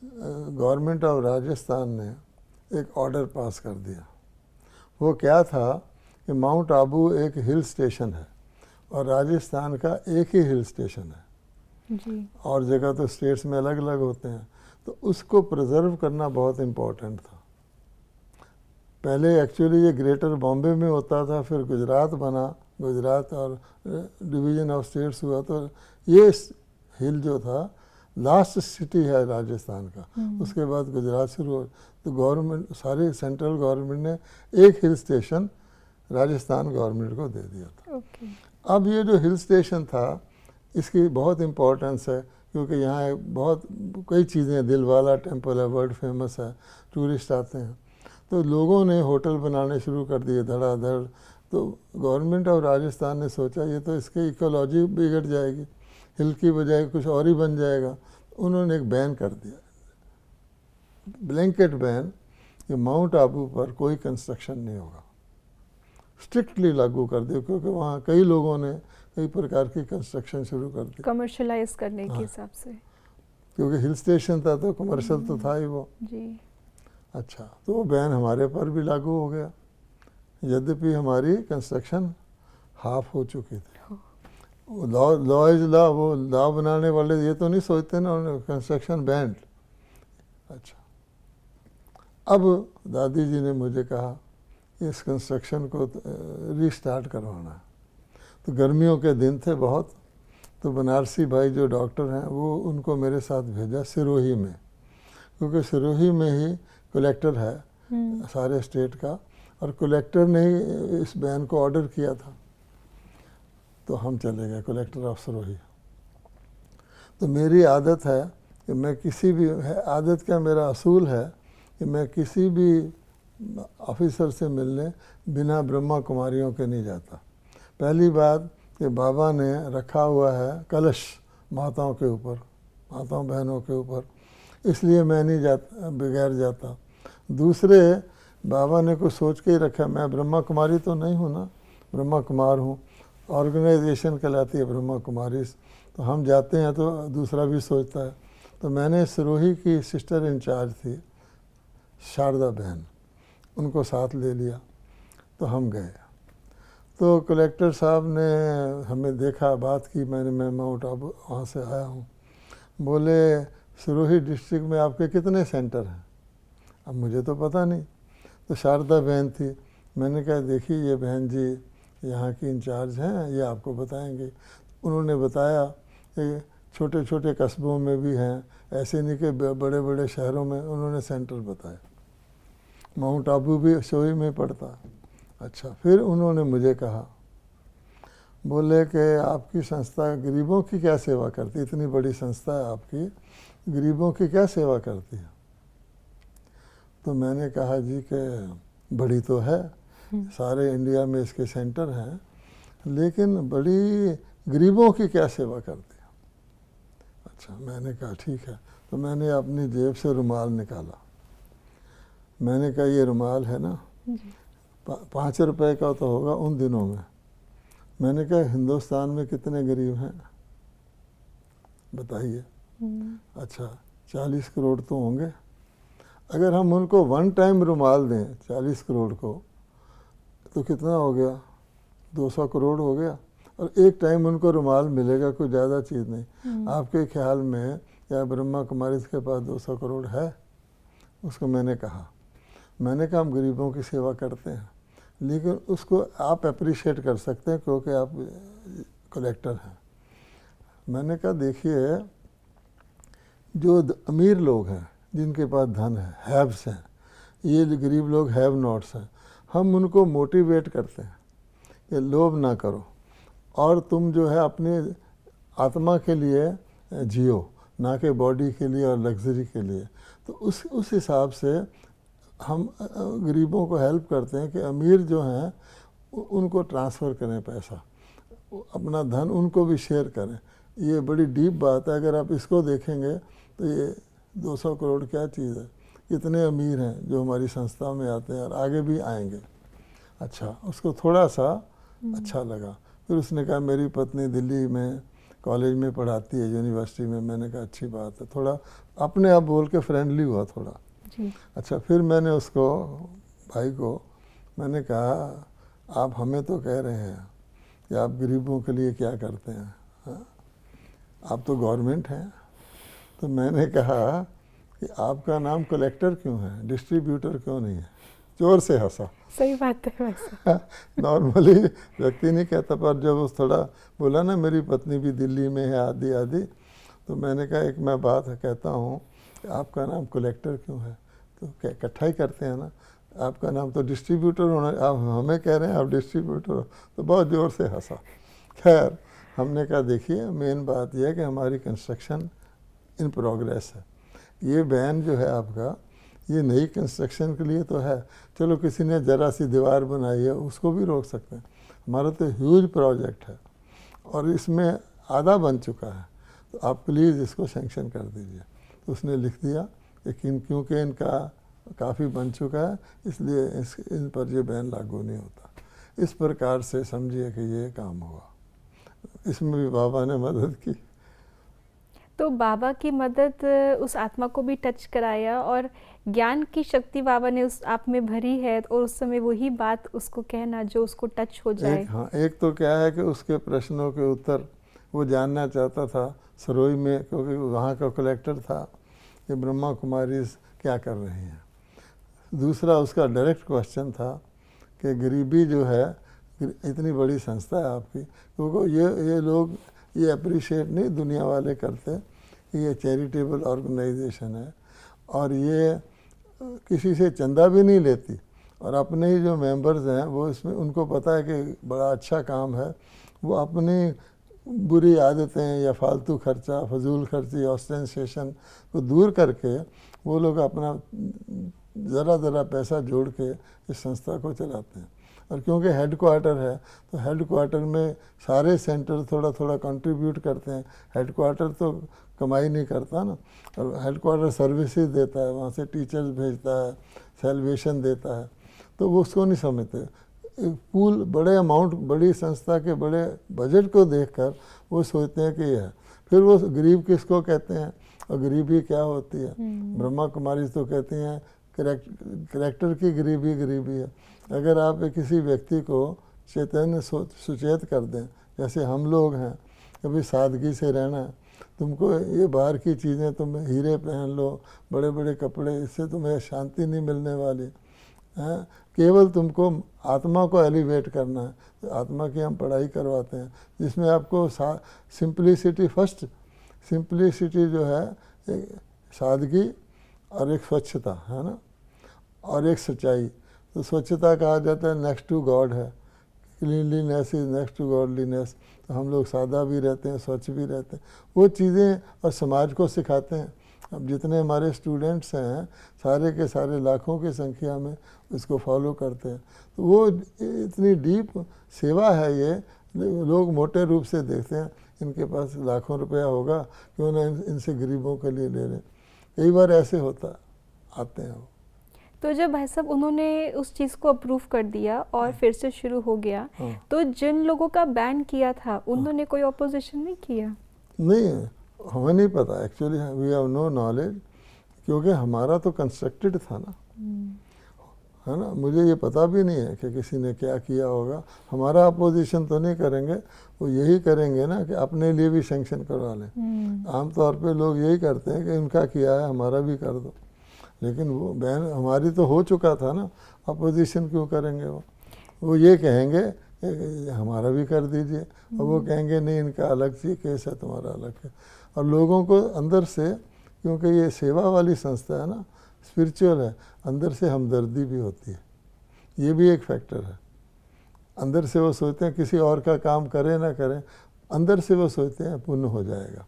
S2: गवर्नमेंट ऑफ राजस्थान ने एक ऑर्डर पास कर दिया। वो क्या था कि माउंट आबू एक हिल स्टेशन है और राजस्थान का एक ही हिल स्टेशन है
S1: जी।
S2: और जगह तो स्टेट्स में अलग अलग होते हैं, तो उसको प्रिजर्व करना बहुत इम्पोर्टेंट था। पहले एक्चुअली ये ग्रेटर बॉम्बे में होता था, फिर गुजरात बना, गुजरात और डिवीज़न ऑफ स्टेट्स हुआ, तो ये हिल जो था लास्ट सिटी है राजस्थान का। उसके बाद गुजरात शुरू हो, तो गवर्नमेंट सारी सेंट्रल गवर्नमेंट ने एक हिल स्टेशन राजस्थान गवर्नमेंट को दे दिया था। अब ये जो हिल स्टेशन था इसकी बहुत इम्पोर्टेंस है क्योंकि यहाँ बहुत कई चीज़ें, दिलवाला टेम्पल है, वर्ल्ड फेमस है, टूरिस्ट आते हैं। तो लोगों ने होटल बनाने शुरू कर दिए धड़ाधड़। तो गवर्नमेंट ऑफ राजस्थान ने सोचा ये तो इसकी इकोलॉजी बिगड़ जाएगी, हिल की बजाय कुछ और ही बन जाएगा। उन्होंने एक बैन कर दिया, ब्लैंकेट बैन, कि माउंट आबू पर कोई कंस्ट्रक्शन नहीं होगा। स्ट्रिक्टली लागू कर दिया क्योंकि वहाँ कई लोगों ने कई प्रकार की कंस्ट्रक्शन शुरू कर दी
S1: कमर्शलाइज करने के हिसाब से,
S2: क्योंकि हिल स्टेशन था तो कमर्शियल तो था ही वो
S1: जी।
S2: अच्छा, तो वो बैन हमारे पर भी लागू हो गया, यद्यपि हमारी कंस्ट्रक्शन हाफ हो चुकी थी। लॉ इज लॉ, वो लॉ बनाने वाले ये तो नहीं सोचते ना, उन्होंने कंस्ट्रक्शन बैंड। अच्छा, अब दादी जी ने मुझे कहा इस कंस्ट्रक्शन को रीस्टार्ट करवाना है। तो गर्मियों के दिन थे बहुत, तो बनारसी भाई जो डॉक्टर हैं वो उनको मेरे साथ भेजा सिरोही में, क्योंकि सिरोही में ही कलेक्टर है सारे स्टेट का और कलेक्टर ने ही इस बैन को ऑर्डर किया था। तो हम चले गए कलेक्टर ऑफ सिरोही। तो मेरी आदत है कि मैं किसी भी, आदत क्या मेरा असूल है कि मैं किसी भी ऑफिसर से मिलने बिना ब्रह्मा कुमारियों के नहीं जाता। पहली बात कि बाबा ने रखा हुआ है कलश माताओं के ऊपर, माताओं बहनों के ऊपर, इसलिए मैं नहीं जाता, बगैर जाता। दूसरे, बाबा ने कुछ सोच के ही रखा, मैं ब्रह्मा कुमारी तो नहीं हूँ ना, ब्रह्मा कुमार हूँ, ऑर्गेनाइजेशन कहलाती है ब्रह्मा कुमारी, तो हम जाते हैं तो दूसरा भी सोचता है। तो मैंने सिरोही की सिस्टर इंचार्ज थी शारदा बहन, उनको साथ ले लिया, तो हम गए। तो कलेक्टर साहब ने हमें देखा, बात की, मैं माउंट आबू वहाँ से आया हूँ। बोले सिरोही डिस्ट्रिक्ट में आपके कितने सेंटर हैं? अब मुझे तो पता नहीं। तो शारदा बहन थी, मैंने कहा देखिए ये बहन जी यहाँ की इंचार्ज हैं, ये आपको बताएंगे। उन्होंने बताया कि छोटे छोटे कस्बों में भी हैं, ऐसे नहीं कि बड़े बड़े शहरों में। उन्होंने सेंटर बताया, माउंट आबू भी सिरोही में पड़ता। अच्छा, फिर उन्होंने मुझे कहा, बोले कि आपकी संस्था गरीबों की क्या सेवा करती है, इतनी बड़ी संस्था है आपकी, गरीबों की क्या सेवा करती है। तो मैंने कहा जी कि बड़ी तो है, सारे इंडिया में इसके सेंटर हैं, लेकिन बड़ी गरीबों की क्या सेवा करती है। अच्छा, मैंने कहा ठीक है। तो मैंने अपनी जेब से रुमाल निकाला। मैंने कहा ये रुमाल है ना, 5 रुपए का तो होगा उन दिनों में। मैंने कहा हिंदुस्तान में कितने गरीब हैं बताइए। अच्छा, 40 करोड़ तो होंगे। अगर हम उनको वन टाइम रुमाल दें 40 करोड़ को, तो कितना हो गया, 200 करोड़ हो गया। और एक टाइम उनको रुमाल मिलेगा, कोई ज़्यादा चीज़ नहीं। आपके ख्याल में या ब्रह्मा कुमारी के पास 200 करोड़ है? उसको मैंने कहा हम गरीबों की सेवा करते हैं, लेकिन उसको आप अप्रिशिएट कर सकते हैं क्योंकि आप कलेक्टर हैं। मैंने कहा देखिए, जो अमीर लोग हैं, जिनके पास धन है, हैव्स हैं, ये गरीब लोग हैव नॉट्स हैं, हम उनको मोटिवेट करते हैं कि लोभ ना करो और तुम जो है अपनी आत्मा के लिए जियो, ना कि बॉडी के लिए और लग्जरी के लिए। तो उस हिसाब से हम गरीबों को हेल्प करते हैं कि अमीर जो हैं उनको ट्रांसफ़र करें पैसा, अपना धन उनको भी शेयर करें। ये बड़ी डीप बात है। अगर आप इसको देखेंगे तो ये 200 करोड़ क्या चीज़ है। कितने अमीर हैं जो हमारी संस्था में आते हैं और आगे भी आएंगे। अच्छा, उसको थोड़ा सा अच्छा लगा। फिर उसने कहा मेरी पत्नी दिल्ली में कॉलेज में पढ़ाती है, यूनिवर्सिटी में। मैंने कहा अच्छी बात है। थोड़ा अपने आप बोल के फ्रेंडली हुआ थोड़ा। अच्छा, फिर मैंने उसको भाई को मैंने कहा आप हमें तो कह रहे हैं कि आप गरीबों के लिए क्या करते हैं, हाँ? आप तो गवर्नमेंट हैं। तो मैंने कहा कि आपका नाम कलेक्टर क्यों है, डिस्ट्रीब्यूटर क्यों नहीं है। जोर से हंसा।
S1: सही बात है वैसे।
S2: नॉर्मली व्यक्ति नहीं कहता, पर जब उस थोड़ा बोला ना मेरी पत्नी भी दिल्ली में है आदि आदि, तो मैंने कहा एक मैं बात कहता हूँ, आपका नाम कलेक्टर क्यों है। तो क्या इकट्ठा ही करते हैं ना, आपका नाम तो डिस्ट्रीब्यूटर होना, आप हमें कह रहे हैं आप डिस्ट्रीब्यूटर हो। तो बहुत ज़ोर से हंसा। खैर, हमने कहा देखिए मेन बात यह है कि हमारी कंस्ट्रक्शन इन प्रोग्रेस है। ये वैन जो है आपका, ये नई कंस्ट्रक्शन के लिए तो है। चलो किसी ने ज़रा सी दीवार बनाई है उसको भी रोक सकते हैं। हमारा तो ह्यूज प्रोजेक्ट है और इसमें आधा बन चुका है, तो आप प्लीज़ इसको सैंक्शन कर दीजिए। तो उसने लिख दिया, लेकिन क्योंकि इनका काफ़ी बन चुका है इसलिए इन पर ये बैन लागू नहीं होता। इस प्रकार से समझिए कि ये काम हुआ। इसमें भी बाबा ने मदद की।
S1: तो बाबा की मदद उस आत्मा को भी टच कराया और ज्ञान की शक्ति बाबा ने उस आप में भरी है, और उस समय वही बात उसको कहना जो उसको टच हो जाए।
S2: एक तो क्या है कि उसके प्रश्नों के उत्तर वो जानना चाहता था सरोई में, क्योंकि वहाँ का कलेक्टर था कि ब्रह्मा कुमारी क्या कर रही हैं। दूसरा उसका डायरेक्ट क्वेश्चन था कि गरीबी जो है, इतनी बड़ी संस्था है आपकी, क्योंकि ये लोग ये अप्रिशिएट नहीं दुनिया वाले करते कि ये चैरिटेबल ऑर्गेनाइजेशन है और ये किसी से चंदा भी नहीं लेती, और अपने ही जो मेंबर्स हैं वो इसमें उनको पता है कि बड़ा अच्छा काम है। वो अपनी बुरी आदतें या फालतू खर्चा, फजूल खर्ची, ऑस्टेंसेशन को दूर करके वो लोग अपना ज़रा पैसा जोड़ के इस संस्था को चलाते हैं। और क्योंकि हेड क्वार्टर है तो हेड क्वार्टर में सारे सेंटर थोड़ा थोड़ा कंट्रीब्यूट करते हैं। हेड क्वार्टर तो कमाई नहीं करता ना, और हेड क्वार्टर सर्विसेज देता है, वहाँ से टीचर्स भेजता है, सेलिब्रेशन देता है, तो वो उसको नहीं समझते। पूल बड़े अमाउंट, बड़ी संस्था के बड़े बजट को देखकर वो सोचते हैं कि ये है। फिर वो गरीब किसको कहते हैं और गरीबी क्या होती है। ब्रह्मा कुमारी तो कहती हैं करैक्टर की गरीबी गरीबी है। अगर आप किसी व्यक्ति को चैतन्य सुचेत कर दें, जैसे हम लोग हैं, कभी सादगी से रहना, तुमको ये बाहर की चीज़ें, तुम हीरे पहन लो, बड़े बड़े कपड़े, इससे तुम्हें शांति नहीं मिलने वाली है। केवल तुमको आत्मा को एलिवेट करना है। तो आत्मा की हम पढ़ाई करवाते हैं जिसमें आपको सिंप्लिसिटी, फर्स्ट सिंप्लिसिटी जो है, एक सादगी और एक स्वच्छता है ना, और एक सच्चाई। तो स्वच्छता कहा जाता है नेक्स्ट टू गॉड है, cleanliness is next to godliness. तो हम लोग सादा भी रहते हैं, स्वच्छ भी रहते हैं, वो चीज़ें और समाज को सिखाते हैं। अब जितने हमारे स्टूडेंट्स हैं सारे के सारे लाखों की संख्या में उसको फॉलो करते हैं। तो वो इतनी डीप सेवा है ये, लोग मोटे रूप से देखते हैं इनके पास लाखों रुपया होगा, क्यों ना इनसे गरीबों के लिए ले लें। कई बार ऐसे होता आते हैं वो।
S1: तो जब भाई साहब उन्होंने उस चीज़ को अप्रूव कर दिया और फिर से शुरू हो गया, तो जिन लोगों का बैन किया था उन्होंने कोई ऑपोजिशन नहीं किया?
S2: नहीं, हमें नहीं पता actually, we have no knowledge, क्योंकि हमारा तो कंस्ट्रक्टेड था ना, है ना। मुझे ये पता भी नहीं है कि किसी ने क्या किया होगा। हमारा अपोजिशन तो नहीं करेंगे, वो यही करेंगे ना कि अपने लिए भी सेंक्शन करवा लें। आमतौर पे लोग यही करते हैं कि उनका किया है हमारा भी कर दो, लेकिन वो बैन हमारी तो हो चुका था ना, अपोजिशन क्यों करेंगे वो ये कहेंगे हमारा भी कर दीजिए, और वो कहेंगे नहीं इनका अलग सी केस है, तुम्हारा अलग है। और लोगों को अंदर से, क्योंकि ये सेवा वाली संस्था है ना, स्पिरिचुअल है, अंदर से हमदर्दी भी होती है, ये भी एक फैक्टर है। अंदर से वो सोचते हैं किसी और का काम करें ना करें, अंदर से वो सोचते हैं पुण्य हो जाएगा,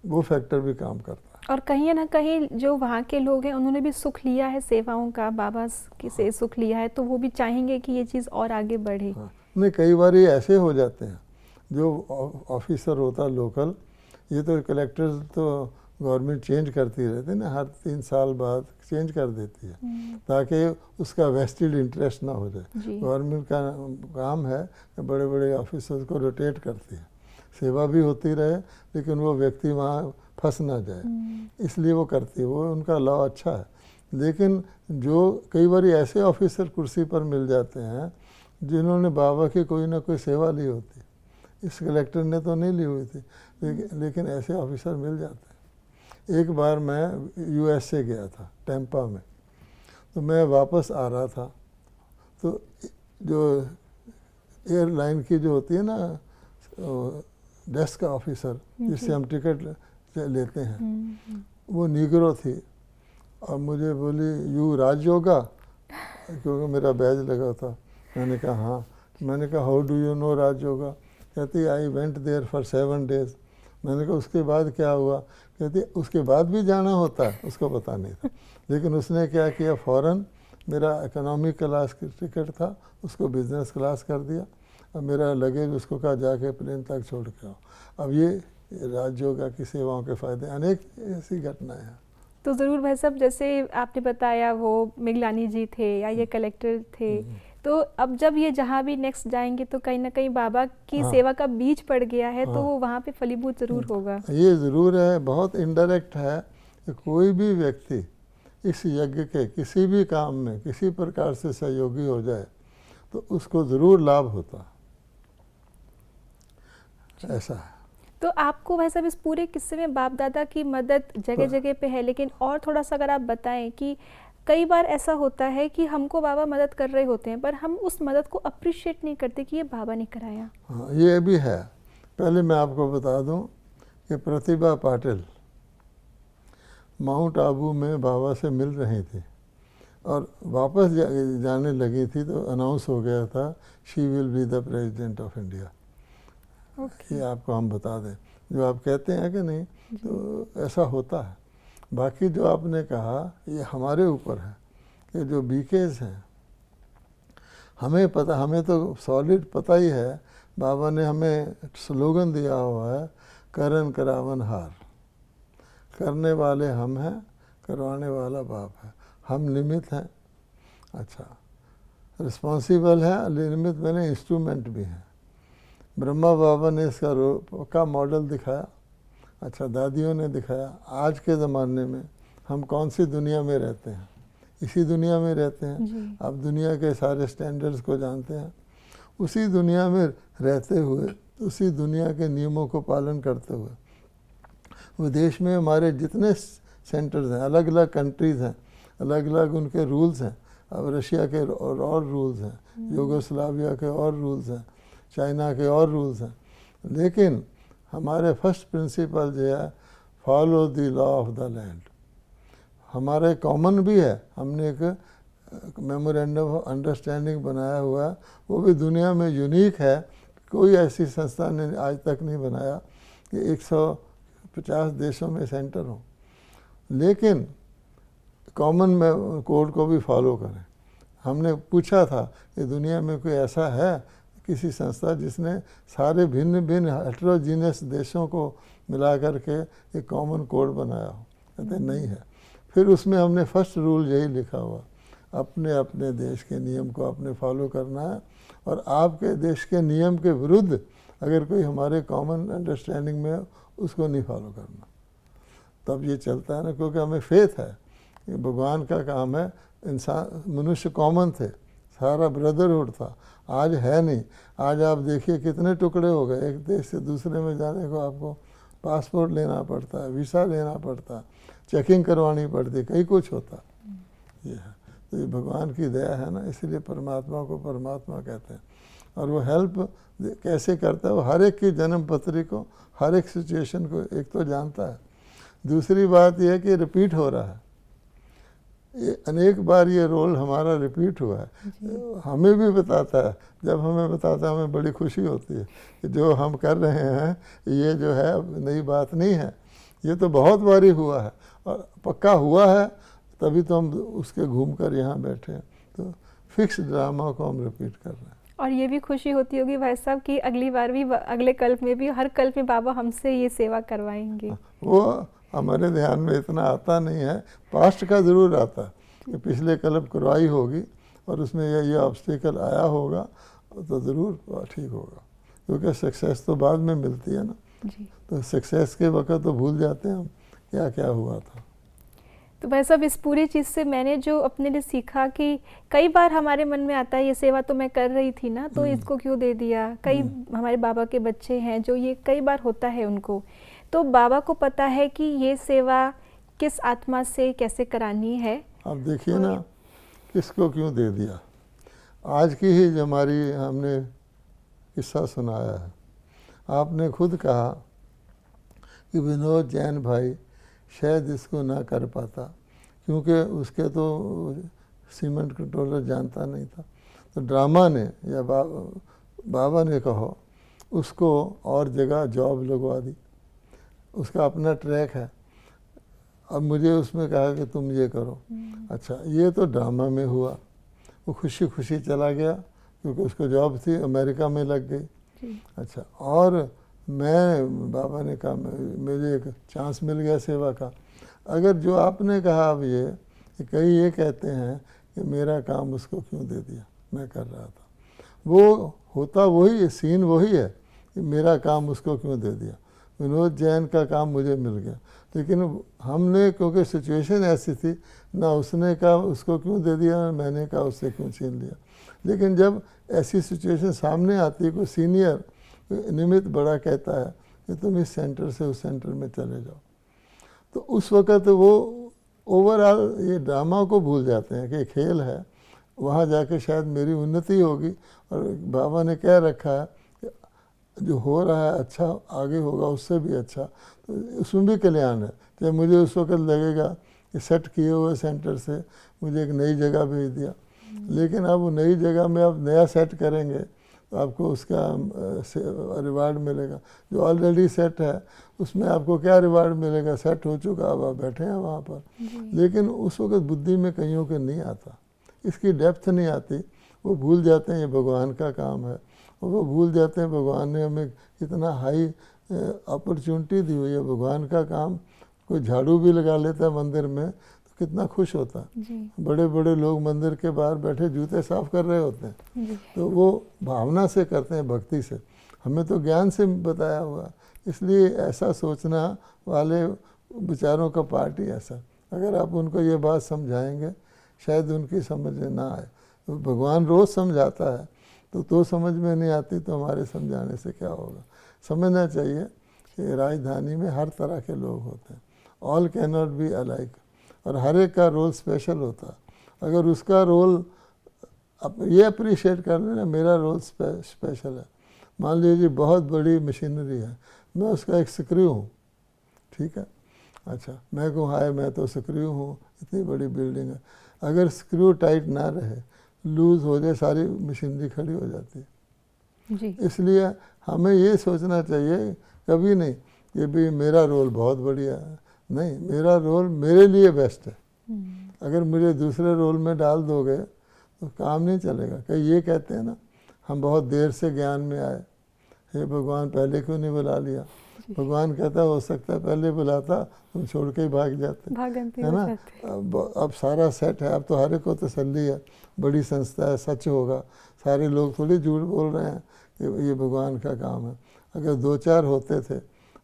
S2: वो फैक्टर भी काम करता है।
S1: और कहीं ना कहीं जो वहाँ के लोग हैं उन्होंने भी सुख लिया है सेवाओं का, बाबा से सुख लिया है, तो वो भी चाहेंगे कि ये चीज़ और आगे बढ़े।
S2: हाँ, नहीं कई बार ये ऐसे हो जाते हैं, जो ऑफिसर होता लोकल, ये तो कलेक्टर तो गवर्नमेंट चेंज करती रहती है ना, हर 3 साल बाद चेंज कर देती है, ताकि उसका वेस्टेड इंटरेस्ट ना हो जाए। गवर्नमेंट का काम है कि बड़े बड़े ऑफिसर्स को रोटेट करती है, सेवा भी होती रहे, लेकिन वो व्यक्ति वहाँ फंस ना जाए, इसलिए वो करती है, वो उनका लॉ अच्छा है। लेकिन जो कई बार ऐसे ऑफिसर कुर्सी पर मिल जाते हैं जिन्होंने बाबा की कोई ना कोई सेवा ली होती, इस कलेक्टर ने तो नहीं ली हुई थी, लेकिन ऐसे ऑफिसर मिल जाते हैं। एक बार मैं यूएस से गया था टेम्पा में, तो मैं वापस आ रहा था, तो जो एयरलाइन की जो होती है ना डेस्क ऑफिसर जिससे हम टिकट लेते हैं, वो निगरो थी, और मुझे बोली यू राजयोगा, क्योंकि मेरा बैज लगा था। मैंने कहा हाँ। मैंने कहा how do you know Rajyoga? कहती I went there for 7 days। मैंने कहा उसके बाद क्या हुआ? कहती उसके बाद भी जाना होता है, उसको पता नहीं था। लेकिन उसने क्या किया, फ़ौरन मेरा इकोनॉमी क्लास की टिकट था उसको बिज़नेस क्लास कर दिया, और मेरा लगेज उसको कहा जाके प्लेन तक छोड़ के आओ। अब ये राजयोगा की सेवाओं के फ़ायदे, अनेक ऐसी घटनाएं हैं।
S1: तो ज़रूर भाई साहब, जैसे आपने बताया वो मिगलानी जी थे या ये कलेक्टर थे, तो अब जब ये जहाँ भी नेक्स्ट जाएंगे तो कहीं ना कहीं बाबा की सेवा का बीज पड़ गया है, तो वो वहाँ पे फलीभूत ज़रूर होगा।
S2: ये ज़रूर है, बहुत इनडायरेक्ट है कि कोई भी व्यक्ति इस यज्ञ के किसी भी काम में किसी प्रकार से सहयोगी हो जाए तो उसको ज़रूर लाभ होता, ऐसा है।
S1: तो आपको वैसे इस पूरे किस्से में बाप दादा की मदद जगह जगह पे है, लेकिन और थोड़ा सा अगर आप बताएं कि कई बार ऐसा होता है कि हमको बाबा मदद कर रहे होते हैं पर हम उस मदद को अप्रिशिएट नहीं करते कि ये बाबा ने कराया।
S2: हाँ, ये भी है। पहले मैं आपको बता दूं कि प्रतिभा पाटिल माउंट आबू में बाबा से मिल रही थी और वापस जाने लगी थी, तो अनाउंस हो गया था she will be the president of India. ये आपको हम बता दें, जो आप कहते हैं कि नहीं, तो ऐसा होता है। बाकी जो आपने कहा ये हमारे ऊपर है कि जो बीकेज हैं, हमें पता, हमें तो सॉलिड पता ही है, बाबा ने हमें स्लोगन दिया हुआ है, करन करावन हार। करने वाले हम हैं, करवाने वाला बाप है, हम निमित्त हैं। अच्छा, रिस्पॉन्सिबल है, निमित्त मैंने इंस्ट्रूमेंट भी हैं। ब्रह्मा बाबा ने इसका का मॉडल दिखाया, अच्छा दादियों ने दिखाया। आज के ज़माने में हम कौन सी दुनिया में रहते हैं, इसी दुनिया में रहते हैं। आप दुनिया के सारे स्टैंडर्ड्स को जानते हैं, उसी दुनिया में रहते हुए, उसी दुनिया के नियमों को पालन करते हुए विदेश में हमारे जितने सेंटर्स हैं, अलग अलग कंट्रीज़ हैं, अलग अलग उनके रूल्स हैं। अब रशिया के और रूल्स हैं, यूगोस्लाविया के और रूल्स हैं, चाइना के और रूल्स हैं, लेकिन हमारे फर्स्ट प्रिंसिपल जो है follow the law of the land. हमारे कॉमन भी है, हमने एक मेमोरेंडम ऑफ अंडरस्टैंडिंग बनाया हुआ है, वो भी दुनिया में यूनिक है। कोई ऐसी संस्था ने आज तक नहीं बनाया कि 150 देशों में सेंटर हो, लेकिन कॉमन में कोड को भी फॉलो करें। हमने पूछा था कि दुनिया में कोई ऐसा है किसी संस्था जिसने सारे भिन्न भिन्न हेट्रोजीनियस देशों को मिला करके एक कॉमन कोड बनाया हो, कहते नहीं है। फिर उसमें हमने फर्स्ट रूल यही लिखा हुआ, अपने अपने देश के नियम को आपने फॉलो करना है, और आपके देश के नियम के विरुद्ध अगर कोई हमारे कॉमन अंडरस्टैंडिंग में उसको नहीं फॉलो करना। तब ये चलता है ना, क्योंकि हमें फेथ है कि भगवान का काम है। इंसान मनुष्य कॉमन थे, सारा ब्रदरहुड था, आज है नहीं। आज आप देखिए कितने टुकड़े हो गए, एक देश से दूसरे में जाने को आपको पासपोर्ट लेना पड़ता है, वीज़ा लेना पड़ता है, चेकिंग करवानी पड़ती है, कई कुछ होता है। ये है तो ये भगवान की दया है ना, इसलिए परमात्मा को परमात्मा कहते हैं। और वो हेल्प कैसे करता है, वो हर एक की जन्म पत्री को, हर एक सिचुएशन को एक तो जानता है। दूसरी बात यह है कि रिपीट हो रहा है, ये अनेक बार ये रोल हमारा रिपीट हुआ है। हमें भी बताता है, जब हमें बताता है हमें बड़ी खुशी होती है कि जो हम कर रहे हैं ये जो है अब नई बात नहीं है, ये तो बहुत बारी हुआ है और पक्का हुआ है, तभी तो हम उसके घूमकर यहाँ बैठे हैं। तो फिक्स ड्रामा को हम रिपीट कर रहे हैं।
S1: और ये भी खुशी होती होगी भाई साहब कि अगली बार भी, अगले कल्प में भी, हर कल्प में बाबा हमसे ये सेवा करवाएंगे।
S2: वो हमारे ध्यान में इतना आता नहीं है, पास्ट का ज़रूर आता है कि पिछले कल्प करवाई होगी और उसमें ये ऑब्स्टिकल आया होगा, तो ज़रूर ठीक होगा, क्योंकि सक्सेस तो बाद में मिलती है ना
S1: जी।
S2: तो सक्सेस के वक्त तो भूल जाते हैं हम क्या क्या हुआ था।
S1: तो भाई साहब इस पूरी चीज़ से मैंने जो अपने लिए सीखा कि कई बार हमारे मन में आता है ये सेवा तो मैं कर रही थी ना, तो इसको क्यों दे दिया। कई हमारे बाबा के बच्चे हैं जो ये कई बार होता है उनको, तो बाबा को पता है कि ये सेवा किस आत्मा से कैसे करानी है।
S2: आप देखिए ना किसको क्यों दे दिया। आज की ही जो हमारी हमने किस्सा सुनाया है, आपने खुद कहा कि विनोद जैन भाई शायद इसको ना कर पाता क्योंकि उसके तो सीमेंट कंट्रोलर जानता नहीं था। तो ड्रामा ने या बाबा ने कहो उसको और जगह जॉब लगवा दी, उसका अपना ट्रैक है, अब मुझे उसमें कहा कि तुम ये करो। अच्छा, ये तो ड्रामा में हुआ, वो खुशी खुशी चला गया क्योंकि उसको जॉब थी, अमेरिका में लग गई। अच्छा, और मैं बाबा ने कहा मुझे एक चांस मिल गया सेवा का। अगर जो आपने कहा अब ये कई ये कहते हैं कि मेरा काम उसको क्यों दे दिया, मैं कर रहा था, वो होता वही सीन वही है कि मेरा काम उसको क्यों दे दिया। विनोद जैन का काम मुझे मिल गया, लेकिन हमने क्योंकि सिचुएशन ऐसी थी, ना उसने कहा उसको क्यों दे दिया, मैंने कहा उससे क्यों छीन लिया। लेकिन जब ऐसी सिचुएशन सामने आती है, कोई सीनियर निमित्त बड़ा कहता है कि तुम इस सेंटर से उस सेंटर में चले जाओ, तो उस वक़्त वो ओवरऑल ये ड्रामा को भूल जाते हैं कि खेल है, वहाँ जाके शायद मेरी उन्नति होगी। और बाबा ने कह रखा है कि जो हो रहा है अच्छा आगे होगा उससे भी अच्छा, तो उसमें भी कल्याण है। चाहे मुझे उस वक़्त लगेगा कि सेट किए हुए सेंटर से मुझे एक नई जगह भेज दिया, लेकिन अब वो नई जगह में आप नया सेट करेंगे तो आपको उसका रिवार्ड मिलेगा। जो ऑलरेडी सेट है उसमें आपको क्या रिवार्ड मिलेगा, सेट हो चुका, अब आप बैठे हैं वहाँ पर। लेकिन उस वक्त बुद्धि में कईयों के नहीं आता, इसकी डेप्थ नहीं आती, वो भूल जाते हैं ये भगवान का काम है, और वो भूल जाते हैं भगवान ने हमें कितना हाई अपॉर्चुनिटी दी हुई है। भगवान का काम कोई झाड़ू भी लगा लेता है मंदिर में तो कितना खुश होता है। बड़े बड़े लोग मंदिर के बाहर बैठे जूते साफ कर रहे होते हैं, तो वो भावना से करते हैं, भक्ति से। हमें तो ज्ञान से बताया हुआ, इसलिए ऐसा सोचना वाले विचारों का पार्ट ही ऐसा। अगर आप उनको ये बात समझाएंगे शायद उनकी समझ में ना आए। तो भगवान रोज़ समझाता है, तो समझ में नहीं आती तो हमारे समझाने से क्या होगा। समझना चाहिए कि राजधानी में हर तरह के लोग होते हैं, all can not be alike, और हर एक का रोल स्पेशल होता है। अगर उसका रोल ये अप्रिशिएट कर लेना मेरा रोल स्पेशल है। मान लीजिए बहुत बड़ी मशीनरी है, मैं उसका एक स्क्रू हूँ, ठीक है, अच्छा मैं कहूँ हाय मैं तो स्क्रू हूँ, इतनी बड़ी बिल्डिंग है, अगर स्क्रू टाइट ना रहे, लूज हो जाए, सारी मशीनरी खड़ी हो जाती है।
S1: जी।
S2: इसलिए हमें ये सोचना चाहिए कभी नहीं कि भी मेरा रोल बहुत बढ़िया है, नहीं, मेरा रोल मेरे लिए बेस्ट है। अगर मुझे दूसरे रोल में डाल दोगे तो काम नहीं चलेगा। कई ये कहते हैं ना, हम बहुत देर से ज्ञान में आए, हे भगवान पहले क्यों नहीं बुला लिया। भगवान कहता हो सकता है पहले बुलाता तुम छोड़ के ही भाग जाते, है ना। अब सारा सेट है, अब तो हर एक को तसल्ली है, बड़ी संस्था है, सच होगा, सारे लोग थोड़ी झूठ बोल रहे हैं कि ये भगवान का काम है। अगर 2-4 होते थे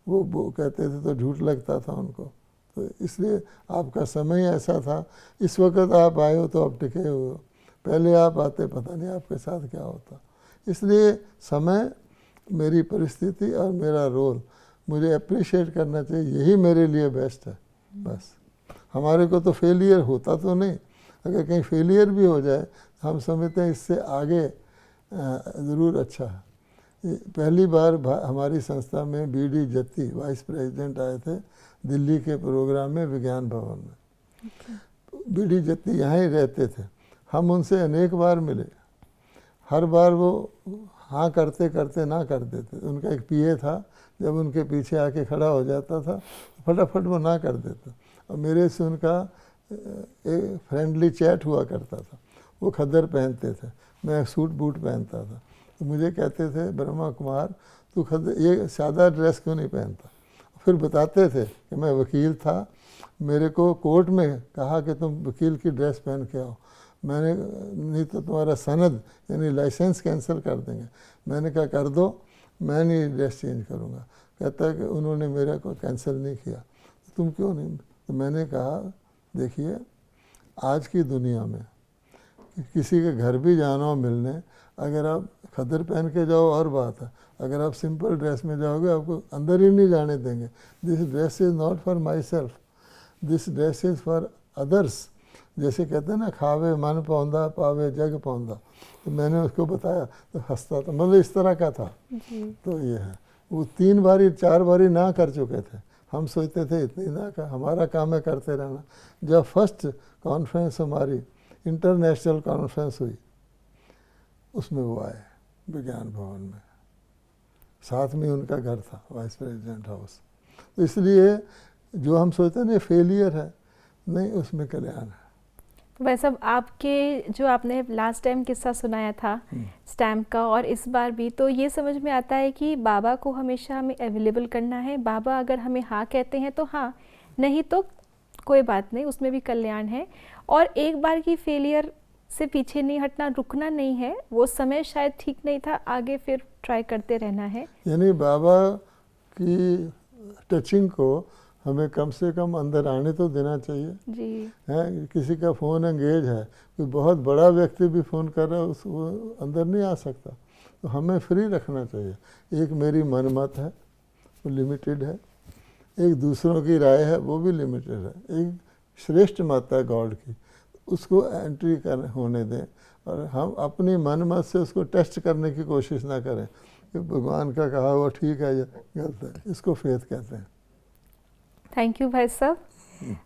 S2: वो कहते थे तो झूठ लगता था उनको। तो इसलिए आपका समय ऐसा था, इस वक्त आप आए हो तो आप टिके हुए हो, पहले आप आते पता नहीं आपके साथ क्या होता। इसलिए समय, मेरी परिस्थिति और मेरा रोल मुझे अप्रिशिएट करना चाहिए, यही मेरे लिए बेस्ट है बस। हमारे को तो फेलियर होता तो नहीं, अगर कहीं फेलियर भी हो जाए हम समझते हैं इससे आगे ज़रूर अच्छा है। पहली बार हमारी संस्था में बीडी जत्ती वाइस प्रेसिडेंट आए थे दिल्ली के प्रोग्राम में, विज्ञान भवन में। बीडी जत्ती यहाँ ही रहते थे, हम उनसे अनेक बार मिले, हर बार वो हाँ करते करते ना कर देते। उनका एक पीए था, जब उनके पीछे आके खड़ा हो जाता था फटाफट वो ना कर देता, और मेरे से उनका एक फ्रेंडली चैट हुआ करता था। वो खद्दर पहनते थे, मैं सूट बूट पहनता था, तो मुझे कहते थे ब्रह्मा कुमार तू ये सादा ड्रेस क्यों नहीं पहनता। फिर बताते थे कि मैं वकील था, मेरे को कोर्ट में कहा कि तुम वकील की ड्रेस पहन के आओ, मैंने नहीं तो तुम्हारा सनद यानी लाइसेंस कैंसिल कर देंगे। मैंने कहा कर दो, मैं नहीं ड्रेस चेंज करूँगा। कहता है कि उन्होंने मेरे को कैंसिल नहीं किया, तो तुम क्यों नहीं। तो मैंने कहा देखिए, आज की दुनिया में किसी के घर भी जाना हो मिलने, अगर आप खद्दर पहन के जाओ और बात है, अगर आप सिंपल ड्रेस में जाओगे आपको अंदर ही नहीं जाने देंगे। This dress is not for my self, this dress is for others. जैसे कहते हैं ना, खावे मन पौंदा पावे जग पौंदा। तो मैंने उसको बताया तो हंसता था, मतलब इस तरह का था। तो ये है, वो 3 बारी 4 बारी ना कर चुके थे, हम सोचते थे इतनी ना कर, हमारा काम है करते रहना। जब फर्स्ट कॉन्फ्रेंस हमारी इंटरनेशनल कॉन्फ्रेंस हुई, उसमें वो आए विज्ञान भवन में, साथ में उनका घर था वाइस प्रेसिडेंट हाउस। तो इसलिए जो हम सोचते हैं ना फेलियर है, नहीं, उसमें कल्याण है।
S1: वैसे आपके जो आपने लास्ट टाइम किस्सा सुनाया था स्टैम्प का, और इस बार भी, तो ये समझ में आता है कि बाबा को हमेशा हमें अवेलेबल करना है। बाबा अगर हमें हाँ कहते हैं तो हाँ, नहीं तो कोई बात नहीं, उसमें भी कल्याण है। और एक बार की फेलियर से पीछे नहीं हटना, रुकना नहीं है। वो समय शायद ठीक नहीं था, आगे फिर ट्राई करते रहना है।
S2: यानी बाबा की टचिंग को हमें कम से कम अंदर आने तो देना चाहिए
S1: जी।
S2: है। किसी का फ़ोन एंगेज है, कोई बहुत बड़ा व्यक्ति भी फ़ोन कर रहा है, वो अंदर नहीं आ सकता, तो हमें फ्री रखना चाहिए। एक मेरी मनमत है, वो लिमिटेड है, एक दूसरों की राय है, वो भी लिमिटेड है, एक श्रेष्ठ मत है गॉड की, उसको एंट्री होने दें, और हम अपनी मनमत से उसको टेस्ट करने की कोशिश ना करें कि भगवान का कहा वो ठीक है या गलत है। इसको फेथ कहते हैं।
S1: थैंक यू भाई साहब,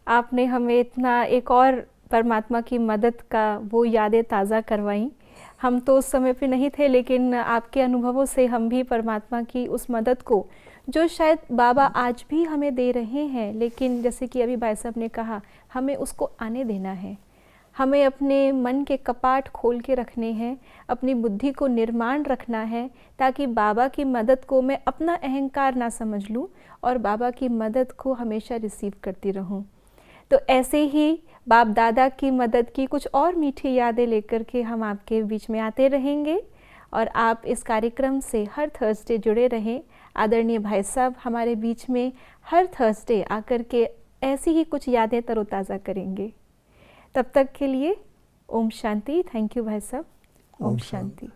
S1: आपने हमें इतना एक और परमात्मा की मदद का वो यादें ताज़ा करवाई। हम तो उस समय पे नहीं थे, लेकिन आपके अनुभवों से हम भी परमात्मा की उस मदद को, जो शायद बाबा आज भी हमें दे रहे हैं, लेकिन जैसे कि अभी भाई साहब ने कहा, हमें उसको आने देना है। हमें अपने मन के कपाट खोल के रखने हैं, अपनी बुद्धि को निर्माण रखना है, ताकि बाबा की मदद को मैं अपना अहंकार ना समझ लूं और बाबा की मदद को हमेशा रिसीव करती रहूं। तो ऐसे ही बाप दादा की मदद की कुछ और मीठी यादें लेकर के हम आपके बीच में आते रहेंगे, और आप इस कार्यक्रम से हर थर्सडे जुड़े रहें। आदरणीय भाई साहब हमारे बीच में हर थर्सडे आकर के ऐसी ही कुछ यादें तरोताज़ा करेंगे। तब तक के लिए ओम शांति। थैंक यू भाई साहब। ओम शांति।